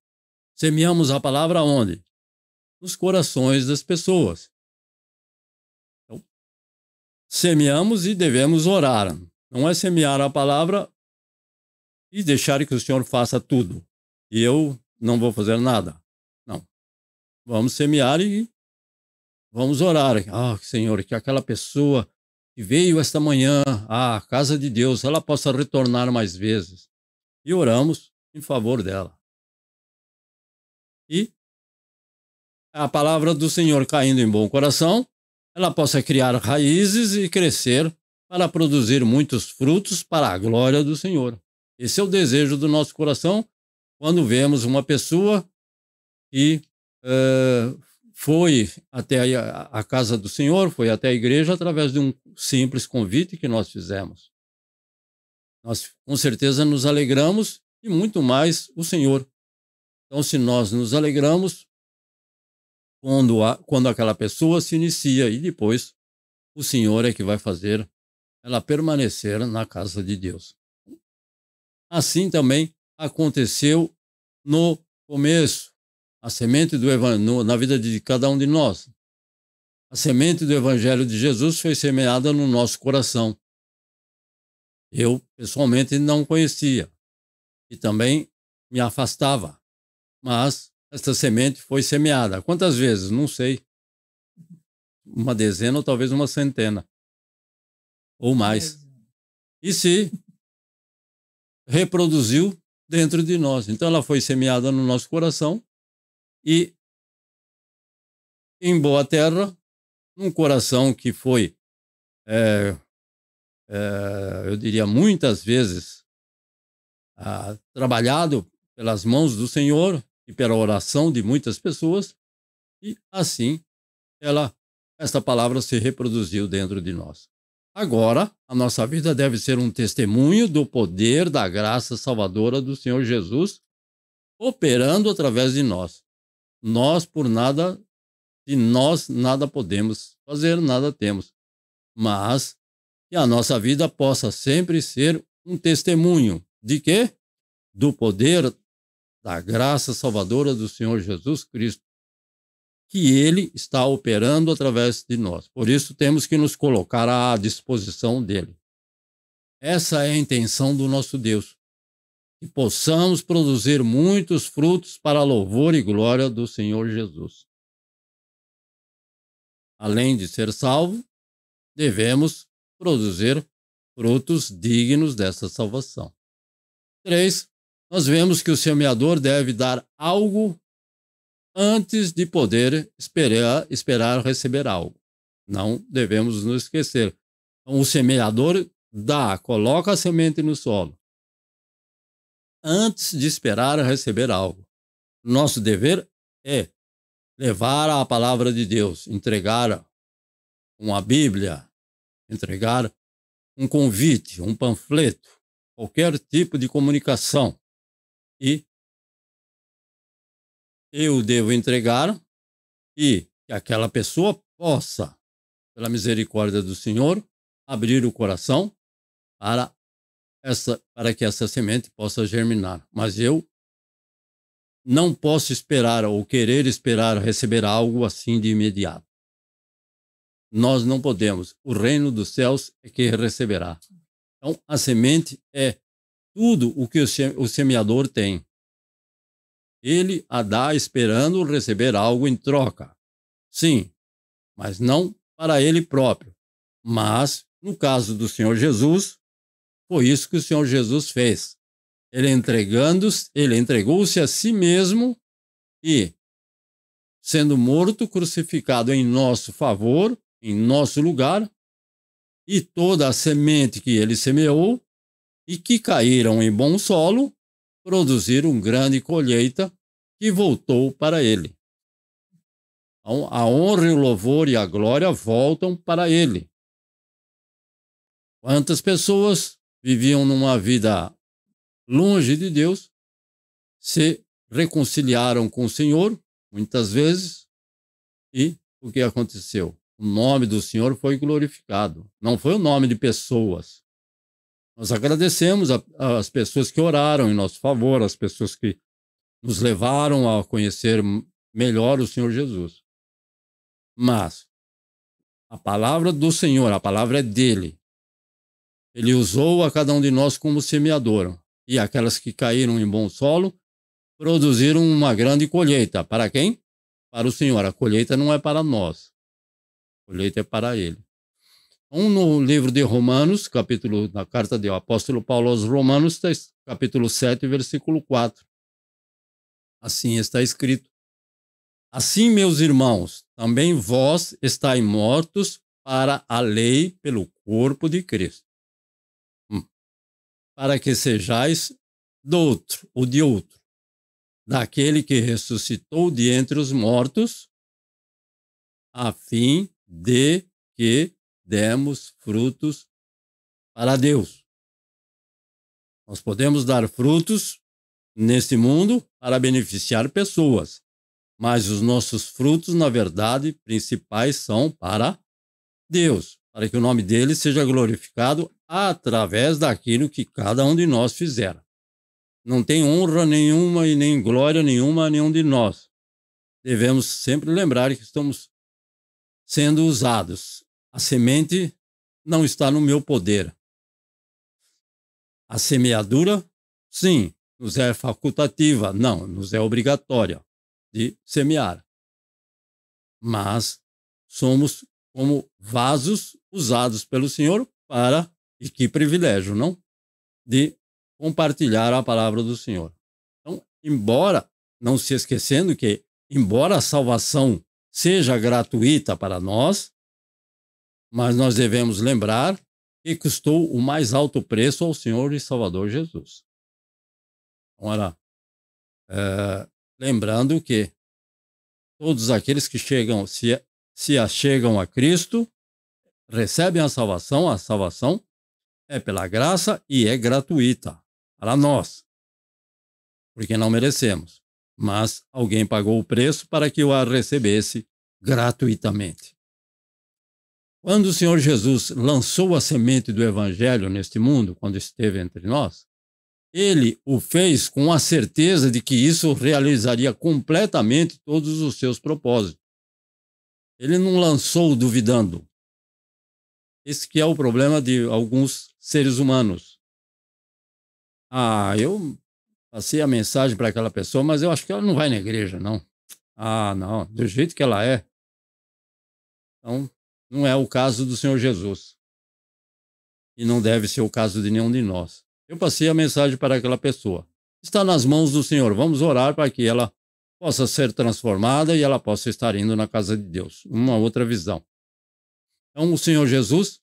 semeamos a palavra onde? Nos corações das pessoas. Então, semeamos e devemos orar. Não é semear a palavra e deixar que o Senhor faça tudo. E eu não vou fazer nada. Não. Vamos semear e vamos orar. Senhor, que aquela pessoa que veio esta manhã à casa de Deus, ela possa retornar mais vezes. E oramos em favor dela. E a palavra do Senhor caindo em bom coração, ela possa criar raízes e crescer para produzir muitos frutos para a glória do Senhor. Esse é o desejo do nosso coração quando vemos uma pessoa que foi até a casa do Senhor, foi até a igreja através de um simples convite que nós fizemos. Nós, com certeza, nos alegramos e muito mais o Senhor. Então, se nós nos alegramos quando aquela pessoa se inicia e depois o Senhor é que vai fazer ela permanecer na casa de Deus. Assim também aconteceu no começo, a semente do evangelho, na vida de cada um de nós. A semente do evangelho de Jesus foi semeada no nosso coração. Eu, pessoalmente, não conhecia e também me afastava, mas esta semente foi semeada. Quantas vezes? Não sei. Uma dezena ou talvez uma centena. Ou mais. E se reproduziu dentro de nós. Então ela foi semeada no nosso coração e em boa terra, num coração que foi, eu diria muitas vezes, trabalhado pelas mãos do Senhor e pela oração de muitas pessoas, e assim esta palavra se reproduziu dentro de nós. Agora, a nossa vida deve ser um testemunho do poder da graça salvadora do Senhor Jesus, operando através de nós. Nós, por nada, e nós nada podemos fazer, nada temos. Mas que a nossa vida possa sempre ser um testemunho de quê? Do poder da graça salvadora do Senhor Jesus Cristo, que Ele está operando através de nós. Por isso, temos que nos colocar à disposição dEle. Essa é a intenção do nosso Deus, que possamos produzir muitos frutos para louvor e glória do Senhor Jesus. Além de ser salvo, devemos produzir frutos dignos dessa salvação. 3. Nós vemos que o semeador deve dar algo antes de poder esperar receber algo. Não devemos nos esquecer. Então, o semeador coloca a semente no solo antes de esperar receber algo. Nosso dever é levar a palavra de Deus, entregar uma Bíblia, entregar um convite, um panfleto, qualquer tipo de comunicação. E eu devo entregar e que aquela pessoa possa, pela misericórdia do Senhor, abrir o coração para que essa semente possa germinar. Mas eu não posso esperar ou querer esperar receber algo assim de imediato. Nós não podemos. O reino dos céus é que receberá. Então, a semente é tudo o que o semeador tem. Ele a dá esperando receber algo em troca. Sim, mas não para ele próprio. Mas, no caso do Senhor Jesus, foi isso que o Senhor Jesus fez. Ele entregou-se a si mesmo e, sendo morto, crucificado em nosso favor, em nosso lugar, e toda a semente que ele semeou e que caíram em bom solo, produziram grande colheita que voltou para ele. Então, a honra, o louvor e a glória voltam para ele. Quantas pessoas viviam numa vida longe de Deus, se reconciliaram com o Senhor, muitas vezes, e o que aconteceu? O nome do Senhor foi glorificado. Não foi o nome de pessoas. Nós agradecemos as pessoas que oraram em nosso favor, as pessoas que nos levaram a conhecer melhor o Senhor Jesus. Mas a palavra do Senhor, a palavra é dele. Ele usou a cada um de nós como semeador. E aquelas que caíram em bom solo produziram uma grande colheita. Para quem? Para o Senhor. A colheita não é para nós. A colheita é para ele. Então, no livro de Romanos, na carta do apóstolo Paulo aos Romanos, capítulo 7, versículo 4. Assim está escrito: assim, meus irmãos, também vós estáis mortos para a lei pelo corpo de Cristo, para que sejais de outro, daquele que ressuscitou de entre os mortos, a fim de que demos frutos para Deus. Nós podemos dar frutos neste mundo para beneficiar pessoas, mas os nossos frutos, na verdade, principais são para Deus, para que o nome dele seja glorificado através daquilo que cada um de nós fizer. Não tem honra nenhuma e nem glória nenhuma a nenhum de nós. Devemos sempre lembrar que estamos sendo usados. A semente não está no meu poder. A semeadura, sim, nos é facultativa, não, nos é obrigatória de semear. Mas somos como vasos usados pelo Senhor para, e que privilégio, não? De compartilhar a palavra do Senhor. Então, não se esquecendo que, embora a salvação seja gratuita para nós, mas nós devemos lembrar que custou o mais alto preço ao Senhor e Salvador Jesus. Ora, lembrando que todos aqueles que se achegam a Cristo recebem a salvação é pela graça e é gratuita para nós, porque não merecemos, mas alguém pagou o preço para que eu a recebesse gratuitamente. Quando o Senhor Jesus lançou a semente do Evangelho neste mundo, quando esteve entre nós, ele o fez com a certeza de que isso realizaria completamente todos os seus propósitos. Ele não lançou duvidando. Esse que é o problema de alguns seres humanos. Eu passei a mensagem para aquela pessoa, mas eu acho que ela não vai na igreja, não. Não, do jeito que ela é. Então, não é o caso do Senhor Jesus. E não deve ser o caso de nenhum de nós. Eu passei a mensagem para aquela pessoa. Está nas mãos do Senhor. Vamos orar para que ela possa ser transformada e ela possa estar indo na casa de Deus. Uma outra visão. Então, o Senhor Jesus,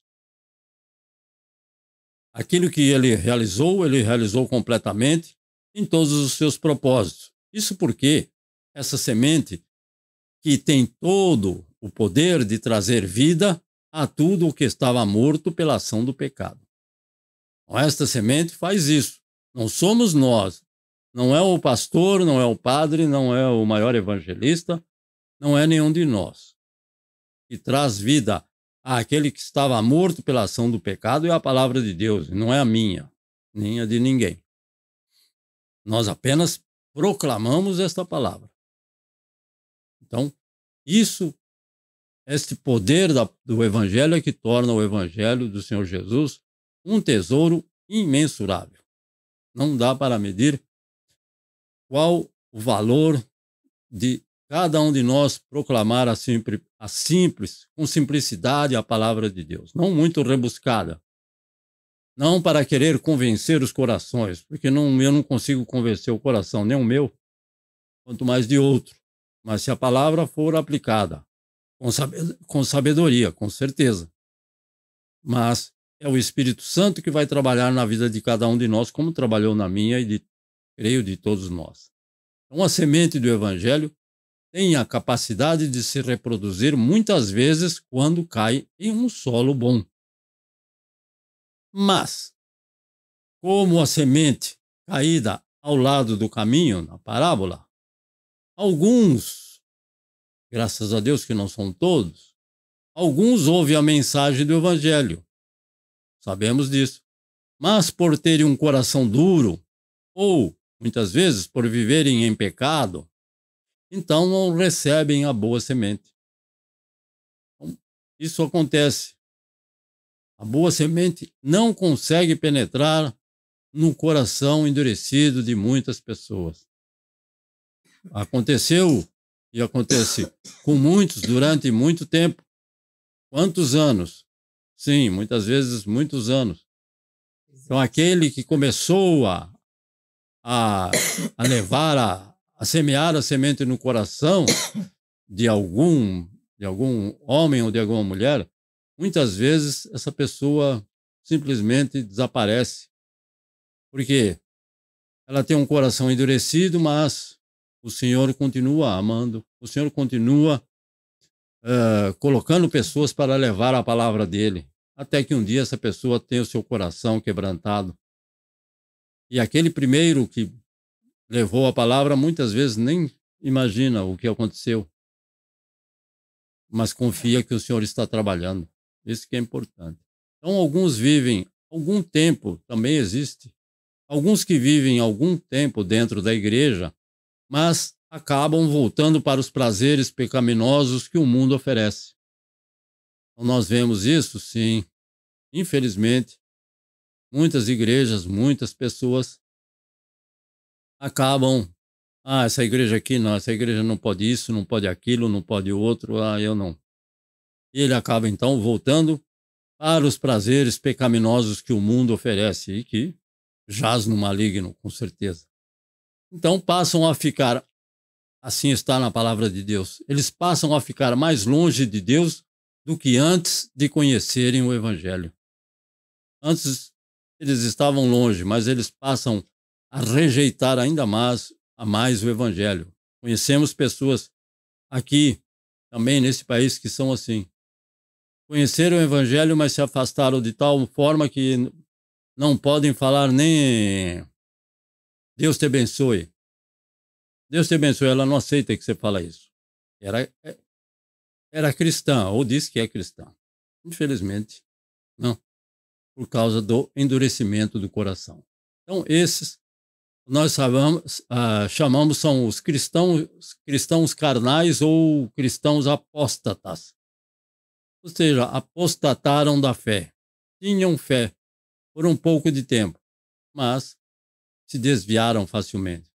aquilo que ele realizou completamente em todos os seus propósitos. Isso porque essa semente, que tem todo o poder de trazer vida a tudo o que estava morto pela ação do pecado. Então, esta semente faz isso. Não somos nós. Não é o pastor, não é o padre, não é o maior evangelista, não é nenhum de nós. Que traz vida àquele que estava morto pela ação do pecado é a palavra de Deus, não é a minha, nem a de ninguém. Nós apenas proclamamos esta palavra. Então, este poder do Evangelho é que torna o Evangelho do Senhor Jesus um tesouro imensurável. Não dá para medir qual o valor de cada um de nós proclamar com simplicidade a palavra de Deus. Não muito rebuscada. Não para querer convencer os corações, porque eu não consigo convencer o coração, nem o meu, quanto mais de outro. Mas se a palavra for aplicada com sabedoria, com certeza. Mas é o Espírito Santo que vai trabalhar na vida de cada um de nós, como trabalhou na minha e creio de todos nós. Então, a semente do Evangelho tem a capacidade de se reproduzir muitas vezes quando cai em um solo bom. Mas, como a semente caída ao lado do caminho, na parábola, alguns, graças a Deus que não são todos, alguns ouvem a mensagem do Evangelho. Sabemos disso. Mas por terem um coração duro ou muitas vezes, por viverem em pecado, então não recebem a boa semente. Então, isso acontece. A boa semente não consegue penetrar no coração endurecido de muitas pessoas. Aconteceu e acontece com muitos durante muito tempo. Quantos anos? Sim, muitas vezes muitos anos. Então, aquele que começou a levar, a semear a semente no coração de algum homem ou de alguma mulher, muitas vezes essa pessoa simplesmente desaparece. Porque ela tem um coração endurecido, mas o Senhor continua amando, o Senhor continua colocando pessoas para levar a palavra dele, até que um dia essa pessoa tenha o seu coração quebrantado. E aquele primeiro que levou a palavra, muitas vezes nem imagina o que aconteceu, mas confia que o Senhor está trabalhando. Isso que é importante. Então, alguns vivem algum tempo, também existe, alguns que vivem algum tempo dentro da igreja, mas acabam voltando para os prazeres pecaminosos que o mundo oferece. Então, nós vemos isso, sim. Infelizmente, muitas igrejas, muitas pessoas acabam, essa igreja aqui não, essa igreja não pode isso, não pode aquilo, não pode outro, eu não. E ele acaba, então, voltando para os prazeres pecaminosos que o mundo oferece e que jaz no maligno, com certeza. Então, passam a ficar, assim está na palavra de Deus, eles passam a ficar mais longe de Deus do que antes de conhecerem o Evangelho. Antes, eles estavam longe, mas eles passam a rejeitar ainda mais o Evangelho. Conhecemos pessoas aqui, também nesse país, que são assim. Conheceram o Evangelho, mas se afastaram de tal forma que não podem falar nem Deus te abençoe. Deus te abençoe, ela não aceita que você fale isso. Era cristã, ou diz que é cristã. Infelizmente, não. Por causa do endurecimento do coração. Então, esses nós chamamos são os cristãos carnais ou cristãos apóstatas. Ou seja, apostataram da fé. Tinham fé por um pouco de tempo, mas se desviaram facilmente.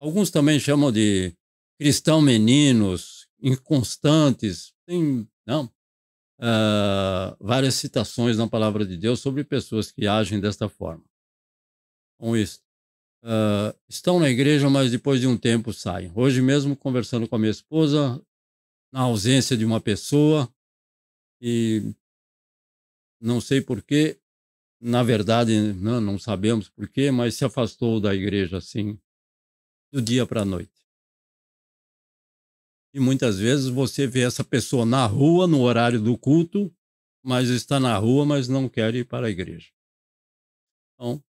Alguns também chamam de cristãos meninos, inconstantes. Tem várias citações na palavra de Deus sobre pessoas que agem desta forma. Com isso, estão na igreja, mas depois de um tempo saem. Hoje mesmo, conversando com a minha esposa, na ausência de uma pessoa, e não sei porquê, na verdade, não sabemos porquê, mas se afastou da igreja assim, do dia para a noite. E muitas vezes você vê essa pessoa na rua, no horário do culto, mas está na rua, mas não quer ir para a igreja. Então,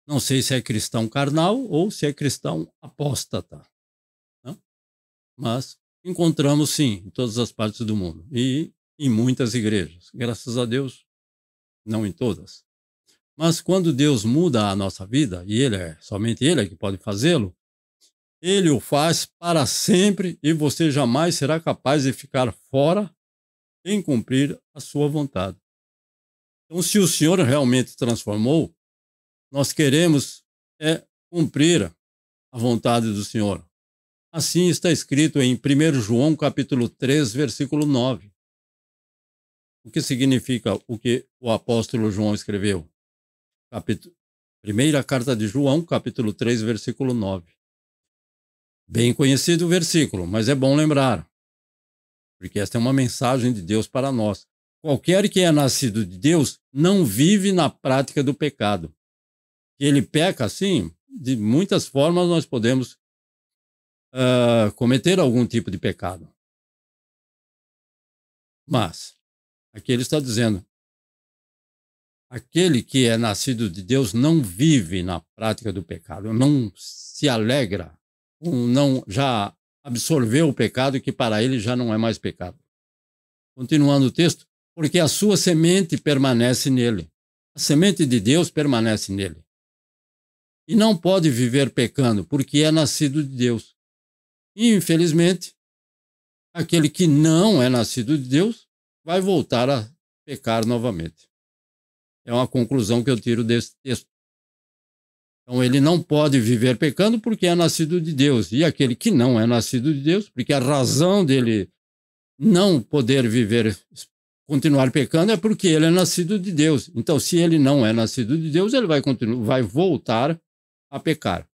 não sei se é cristão carnal ou se é cristão apóstata. Né? Mas encontramos, sim, em todas as partes do mundo. E em muitas igrejas. Graças a Deus, não em todas. Mas quando Deus muda a nossa vida, e somente Ele é que pode fazê-lo, Ele o faz para sempre e você jamais será capaz de ficar fora em cumprir a sua vontade. Então, se o Senhor realmente transformou, nós queremos cumprir a vontade do Senhor. Assim está escrito em 1 João capítulo 3, versículo 9. O que significa o que o apóstolo João escreveu? Primeira carta de João, capítulo 3, versículo 9. Bem conhecido o versículo, mas é bom lembrar, porque esta é uma mensagem de Deus para nós. Qualquer que é nascido de Deus não vive na prática do pecado. Ele peca, sim, de muitas formas nós podemos cometer algum tipo de pecado. Mas, aqui ele está dizendo, aquele que é nascido de Deus não vive na prática do pecado, não se alegra, não já absorveu o pecado que para ele já não é mais pecado. Continuando o texto, porque a sua semente permanece nele. A semente de Deus permanece nele. e não pode viver pecando, porque é nascido de Deus. E, infelizmente, aquele que não é nascido de Deus vai voltar a pecar novamente. É uma conclusão que eu tiro desse texto. Então, ele não pode viver pecando porque é nascido de Deus. E aquele que não é nascido de Deus, porque a razão dele não poder viver, continuar pecando, é porque ele é nascido de Deus. Então, se ele não é nascido de Deus, ele vai voltar a pecar.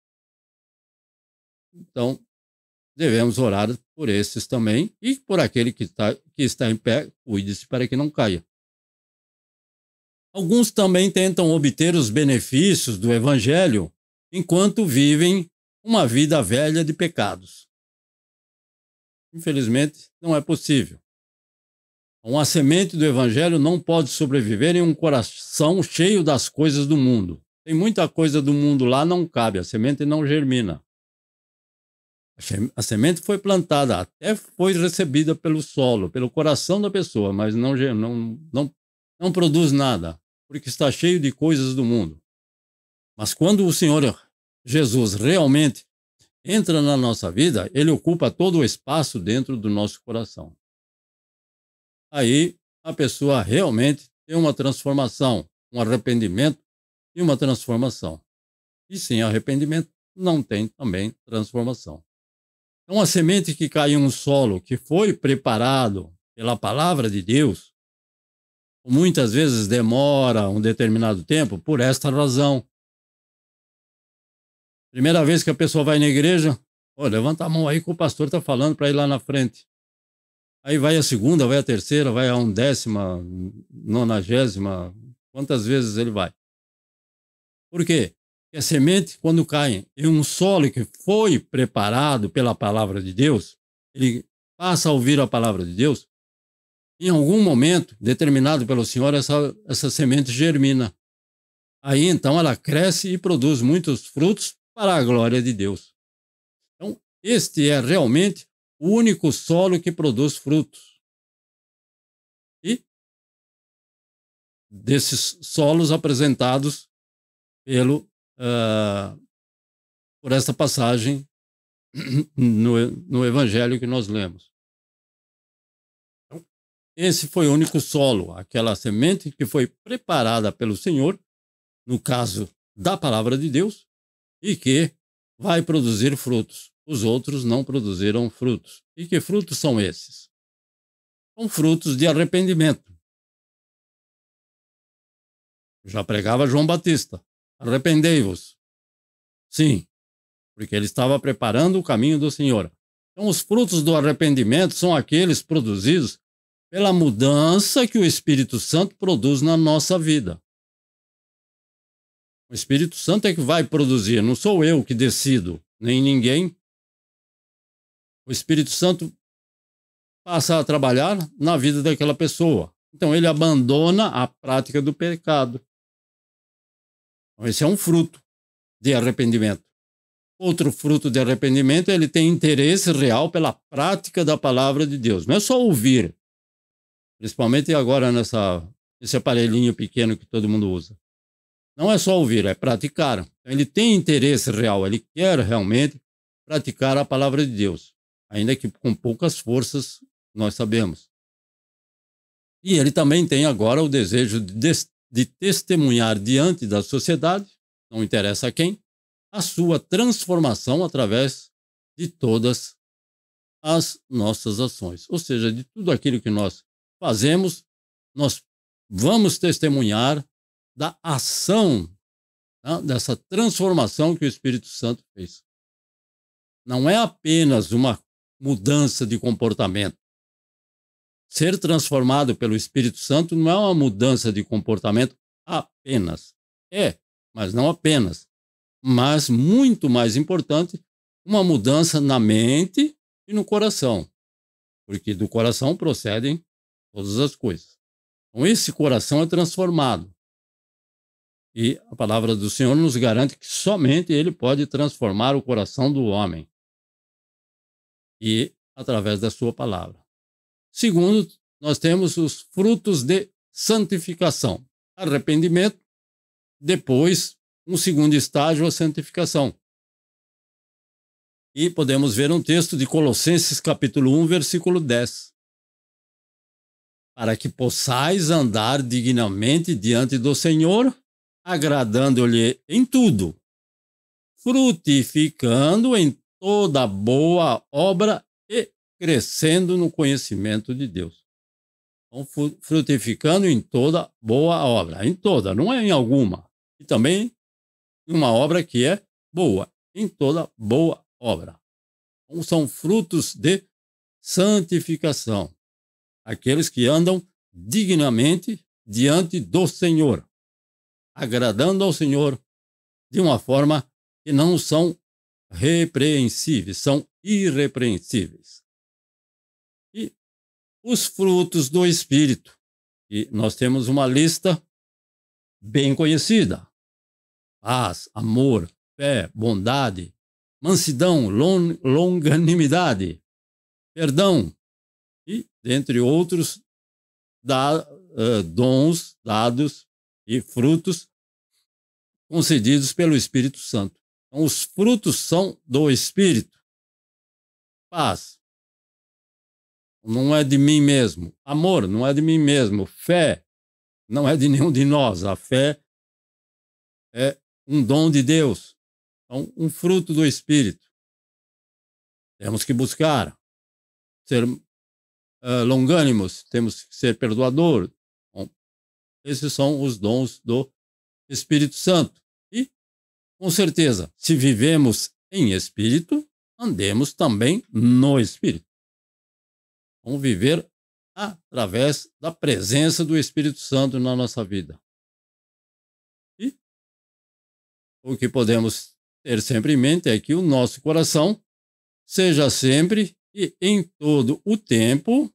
Então, devemos orar por esses também e por aquele que está em pé, cuide-se para que não caia. Alguns também tentam obter os benefícios do Evangelho enquanto vivem uma vida velha de pecados. Infelizmente, não é possível. Uma semente do Evangelho não pode sobreviver em um coração cheio das coisas do mundo. Tem muita coisa do mundo lá, não cabe, a semente não germina. A semente foi plantada, até foi recebida pelo solo, pelo coração da pessoa, mas não produz nada, porque está cheio de coisas do mundo. Mas quando o Senhor Jesus realmente entra na nossa vida, ele ocupa todo o espaço dentro do nosso coração. Aí a pessoa realmente tem uma transformação, um arrependimento e uma transformação. E sem arrependimento não tem também transformação. Então, a semente que cai em um solo que foi preparado pela palavra de Deus, muitas vezes demora um determinado tempo por esta razão. Primeira vez que a pessoa vai na igreja, levanta a mão aí que o pastor está falando para ir lá na frente. Aí vai a segunda, vai a terceira, vai a 1ª, 90ª, quantas vezes ele vai. Por quê? Porque a semente, quando cai em um solo que foi preparado pela palavra de Deus, ele passa a ouvir a palavra de Deus, em algum momento determinado pelo Senhor, essa semente germina. Aí, então, ela cresce e produz muitos frutos para a glória de Deus. Então, este é realmente o único solo que produz frutos. E desses solos apresentados por esta passagem no Evangelho que nós lemos. Então, esse foi o único solo, aquela semente que foi preparada pelo Senhor, no caso da palavra de Deus, e que vai produzir frutos. Os outros não produziram frutos. E que frutos são esses? São frutos de arrependimento. Já pregava João Batista. Arrependei-vos. Sim, porque ele estava preparando o caminho do Senhor. Então, os frutos do arrependimento são aqueles produzidos pela mudança que o Espírito Santo produz na nossa vida. O Espírito Santo é que vai produzir, não sou eu que decido, nem ninguém. O Espírito Santo passa a trabalhar na vida daquela pessoa. Então, ele abandona a prática do pecado. Então, esse é um fruto de arrependimento. Outro fruto de arrependimento, ele tem interesse real pela prática da palavra de Deus. Não é só ouvir, principalmente agora nesse aparelhinho pequeno que todo mundo usa. Não é só ouvir, é praticar. Então, ele tem interesse real, ele quer realmente praticar a palavra de Deus, ainda que com poucas forças, nós sabemos. E ele também tem agora o desejo de testemunhar diante da sociedade, não interessa a quem, a sua transformação através de todas as nossas ações. Ou seja, de tudo aquilo que nós fazemos, nós vamos testemunhar da ação, né, dessa transformação que o Espírito Santo fez. Não é apenas uma mudança de comportamento. Ser transformado pelo Espírito Santo não é uma mudança de comportamento apenas. É, mas não apenas. Mas, muito mais importante, uma mudança na mente e no coração. Porque do coração procedem todas as coisas. Então, esse coração é transformado. E a palavra do Senhor nos garante que somente Ele pode transformar o coração do homem. E através da sua palavra. Segundo, nós temos os frutos de santificação. Arrependimento, depois um segundo estágio, a santificação. E podemos ver um texto de Colossenses capítulo 1, versículo 10. Para que possais andar dignamente diante do Senhor, agradando-lhe em tudo, frutificando em toda boa obra e crescendo no conhecimento de Deus. Então, frutificando em toda boa obra. Em toda, não é em alguma. E também em uma obra que é boa. Em toda boa obra. Então, são frutos de santificação. Aqueles que andam dignamente diante do Senhor, agradando ao Senhor de uma forma que não são repreensíveis, são irrepreensíveis. E os frutos do Espírito, e nós temos uma lista bem conhecida: paz, amor, fé, bondade, mansidão, longanimidade, perdão, e, dentre outros, dons dados e frutos concedidos pelo Espírito Santo. Então, os frutos são do Espírito. Paz não é de mim mesmo. Amor não é de mim mesmo. Fé não é de nenhum de nós. A fé é um dom de Deus. Então, um fruto do Espírito. Temos que buscar ser longânimos, temos que ser perdoador. Bom, esses são os dons do Espírito Santo. E, com certeza, se vivemos em Espírito, andemos também no Espírito. Vamos viver através da presença do Espírito Santo na nossa vida. E o que podemos ter sempre em mente é que o nosso coração seja sempre e em todo o tempo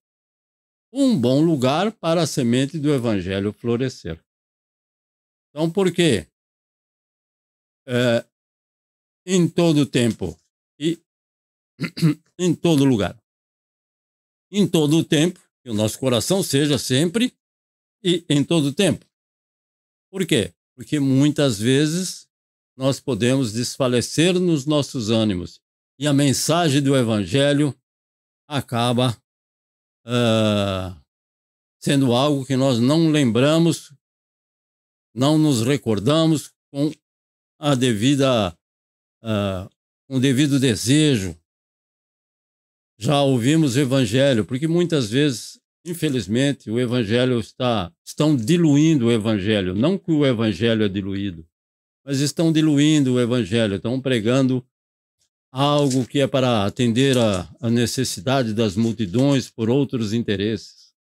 um bom lugar para a semente do Evangelho florescer. Então, por quê? Em todo o tempo e em todo lugar. Em todo o tempo, que o nosso coração seja sempre e em todo o tempo. Por quê? Porque muitas vezes nós podemos desfalecer nos nossos ânimos e a mensagem do Evangelho acaba sendo algo que nós não lembramos, não nos recordamos com a devida, com o devido desejo. Já ouvimos o Evangelho, porque muitas vezes, infelizmente, o Evangelho estão diluindo o Evangelho. Não que o Evangelho é diluído, mas estão diluindo o Evangelho, estão pregando algo que é para atender a necessidade das multidões por outros interesses.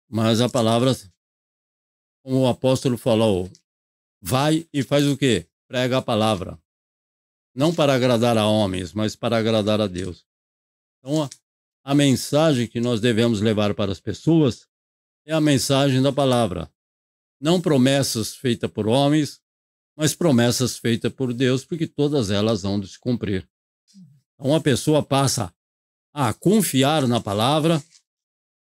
Mas a palavra, como o apóstolo falou, vai e faz o quê? Prega a palavra. Não para agradar a homens, mas para agradar a Deus. Então, a mensagem que nós devemos levar para as pessoas é a mensagem da palavra. Não promessas feitas por homens, mas promessas feitas por Deus, porque todas elas hão de se cumprir. Então, a pessoa passa a confiar na palavra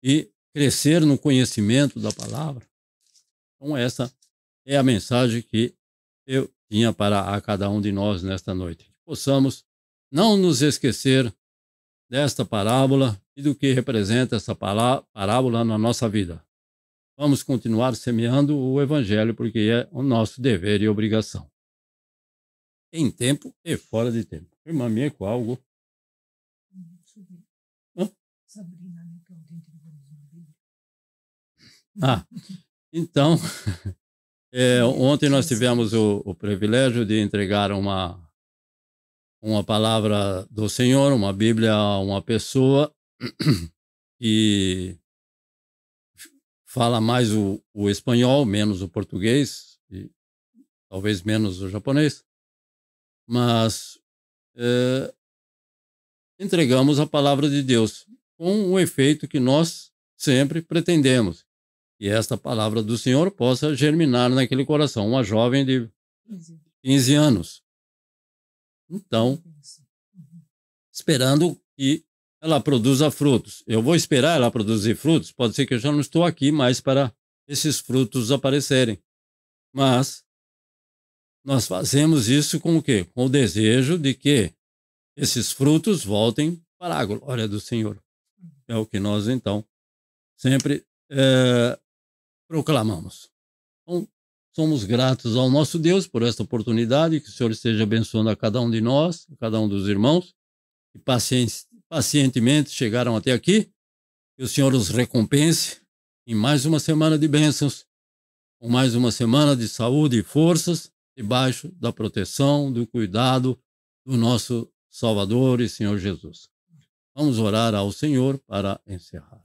e crescer no conhecimento da palavra. Então, essa é a mensagem que eu tinha para a cada um de nós nesta noite. Que possamos não nos esquecer desta parábola e do que representa essa parábola na nossa vida. Vamos continuar semeando o Evangelho, porque é o nosso dever e obrigação. Em tempo e fora de tempo. Irmã minha, com algo? Sabrina, né? Então, ontem nós tivemos o privilégio de entregar uma palavra do Senhor, uma Bíblia a uma pessoa que fala mais o espanhol, menos o português, e talvez menos o japonês, mas entregamos a palavra de Deus com o efeito que nós sempre pretendemos, que esta palavra do Senhor possa germinar naquele coração, uma jovem de 15 anos. Então, esperando que ela produza frutos. Eu vou esperar ela produzir frutos, pode ser que eu já não estou aqui mais para esses frutos aparecerem. Mas nós fazemos isso com o quê? Com o desejo de que esses frutos voltem para a glória do Senhor. É o que nós, então, sempre proclamamos. Então, somos gratos ao nosso Deus por esta oportunidade, que o Senhor esteja abençoando a cada um de nós, a cada um dos irmãos, que pacientemente chegaram até aqui, que o Senhor os recompense em mais uma semana de bênçãos, com mais uma semana de saúde e forças, debaixo da proteção, do cuidado do nosso Salvador e Senhor Jesus. Vamos orar ao Senhor para encerrar.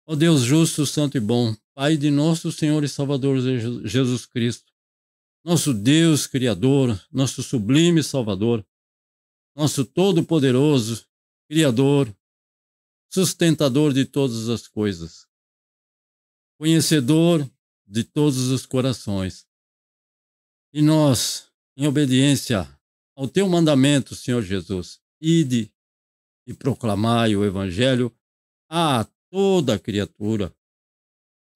Ó Deus justo, santo e bom, Pai de nosso Senhor e Salvador Jesus Cristo, nosso Deus Criador, nosso sublime Salvador, nosso Todo-Poderoso, Criador, sustentador de todas as coisas, conhecedor de todos os corações. E nós, em obediência ao teu mandamento, Senhor Jesus, ide e proclamai o Evangelho a toda criatura.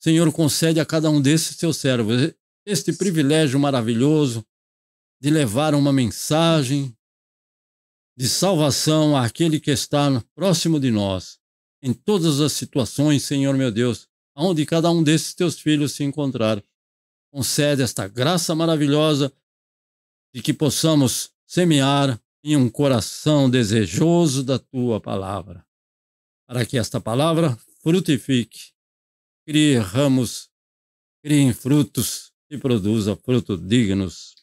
Senhor, concede a cada um desses teus servos este privilégio maravilhoso de levar uma mensagem de salvação àquele que está próximo de nós, em todas as situações, Senhor meu Deus, onde cada um desses teus filhos se encontrar. Concede esta graça maravilhosa de que possamos semear em um coração desejoso da tua palavra, para que esta palavra frutifique, crie ramos, crie frutos e produza frutos dignos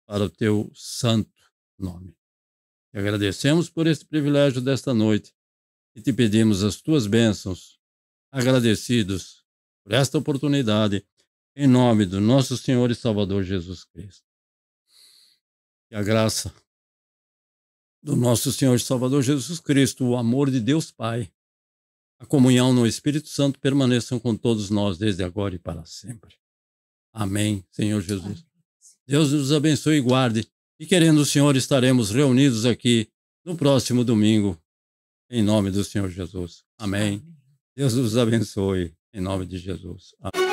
para o teu santo nome. Te agradecemos por este privilégio desta noite e te pedimos as tuas bênçãos, agradecidos por esta oportunidade, em nome do nosso Senhor e Salvador Jesus Cristo. Que a graça do nosso Senhor e Salvador Jesus Cristo, o amor de Deus Pai, a comunhão no Espírito Santo permaneçam com todos nós desde agora e para sempre. Amém, Senhor Jesus. Deus nos abençoe e guarde. E querendo o Senhor, estaremos reunidos aqui no próximo domingo, em nome do Senhor Jesus. Amém. Deus nos abençoe, em nome de Jesus. Amém.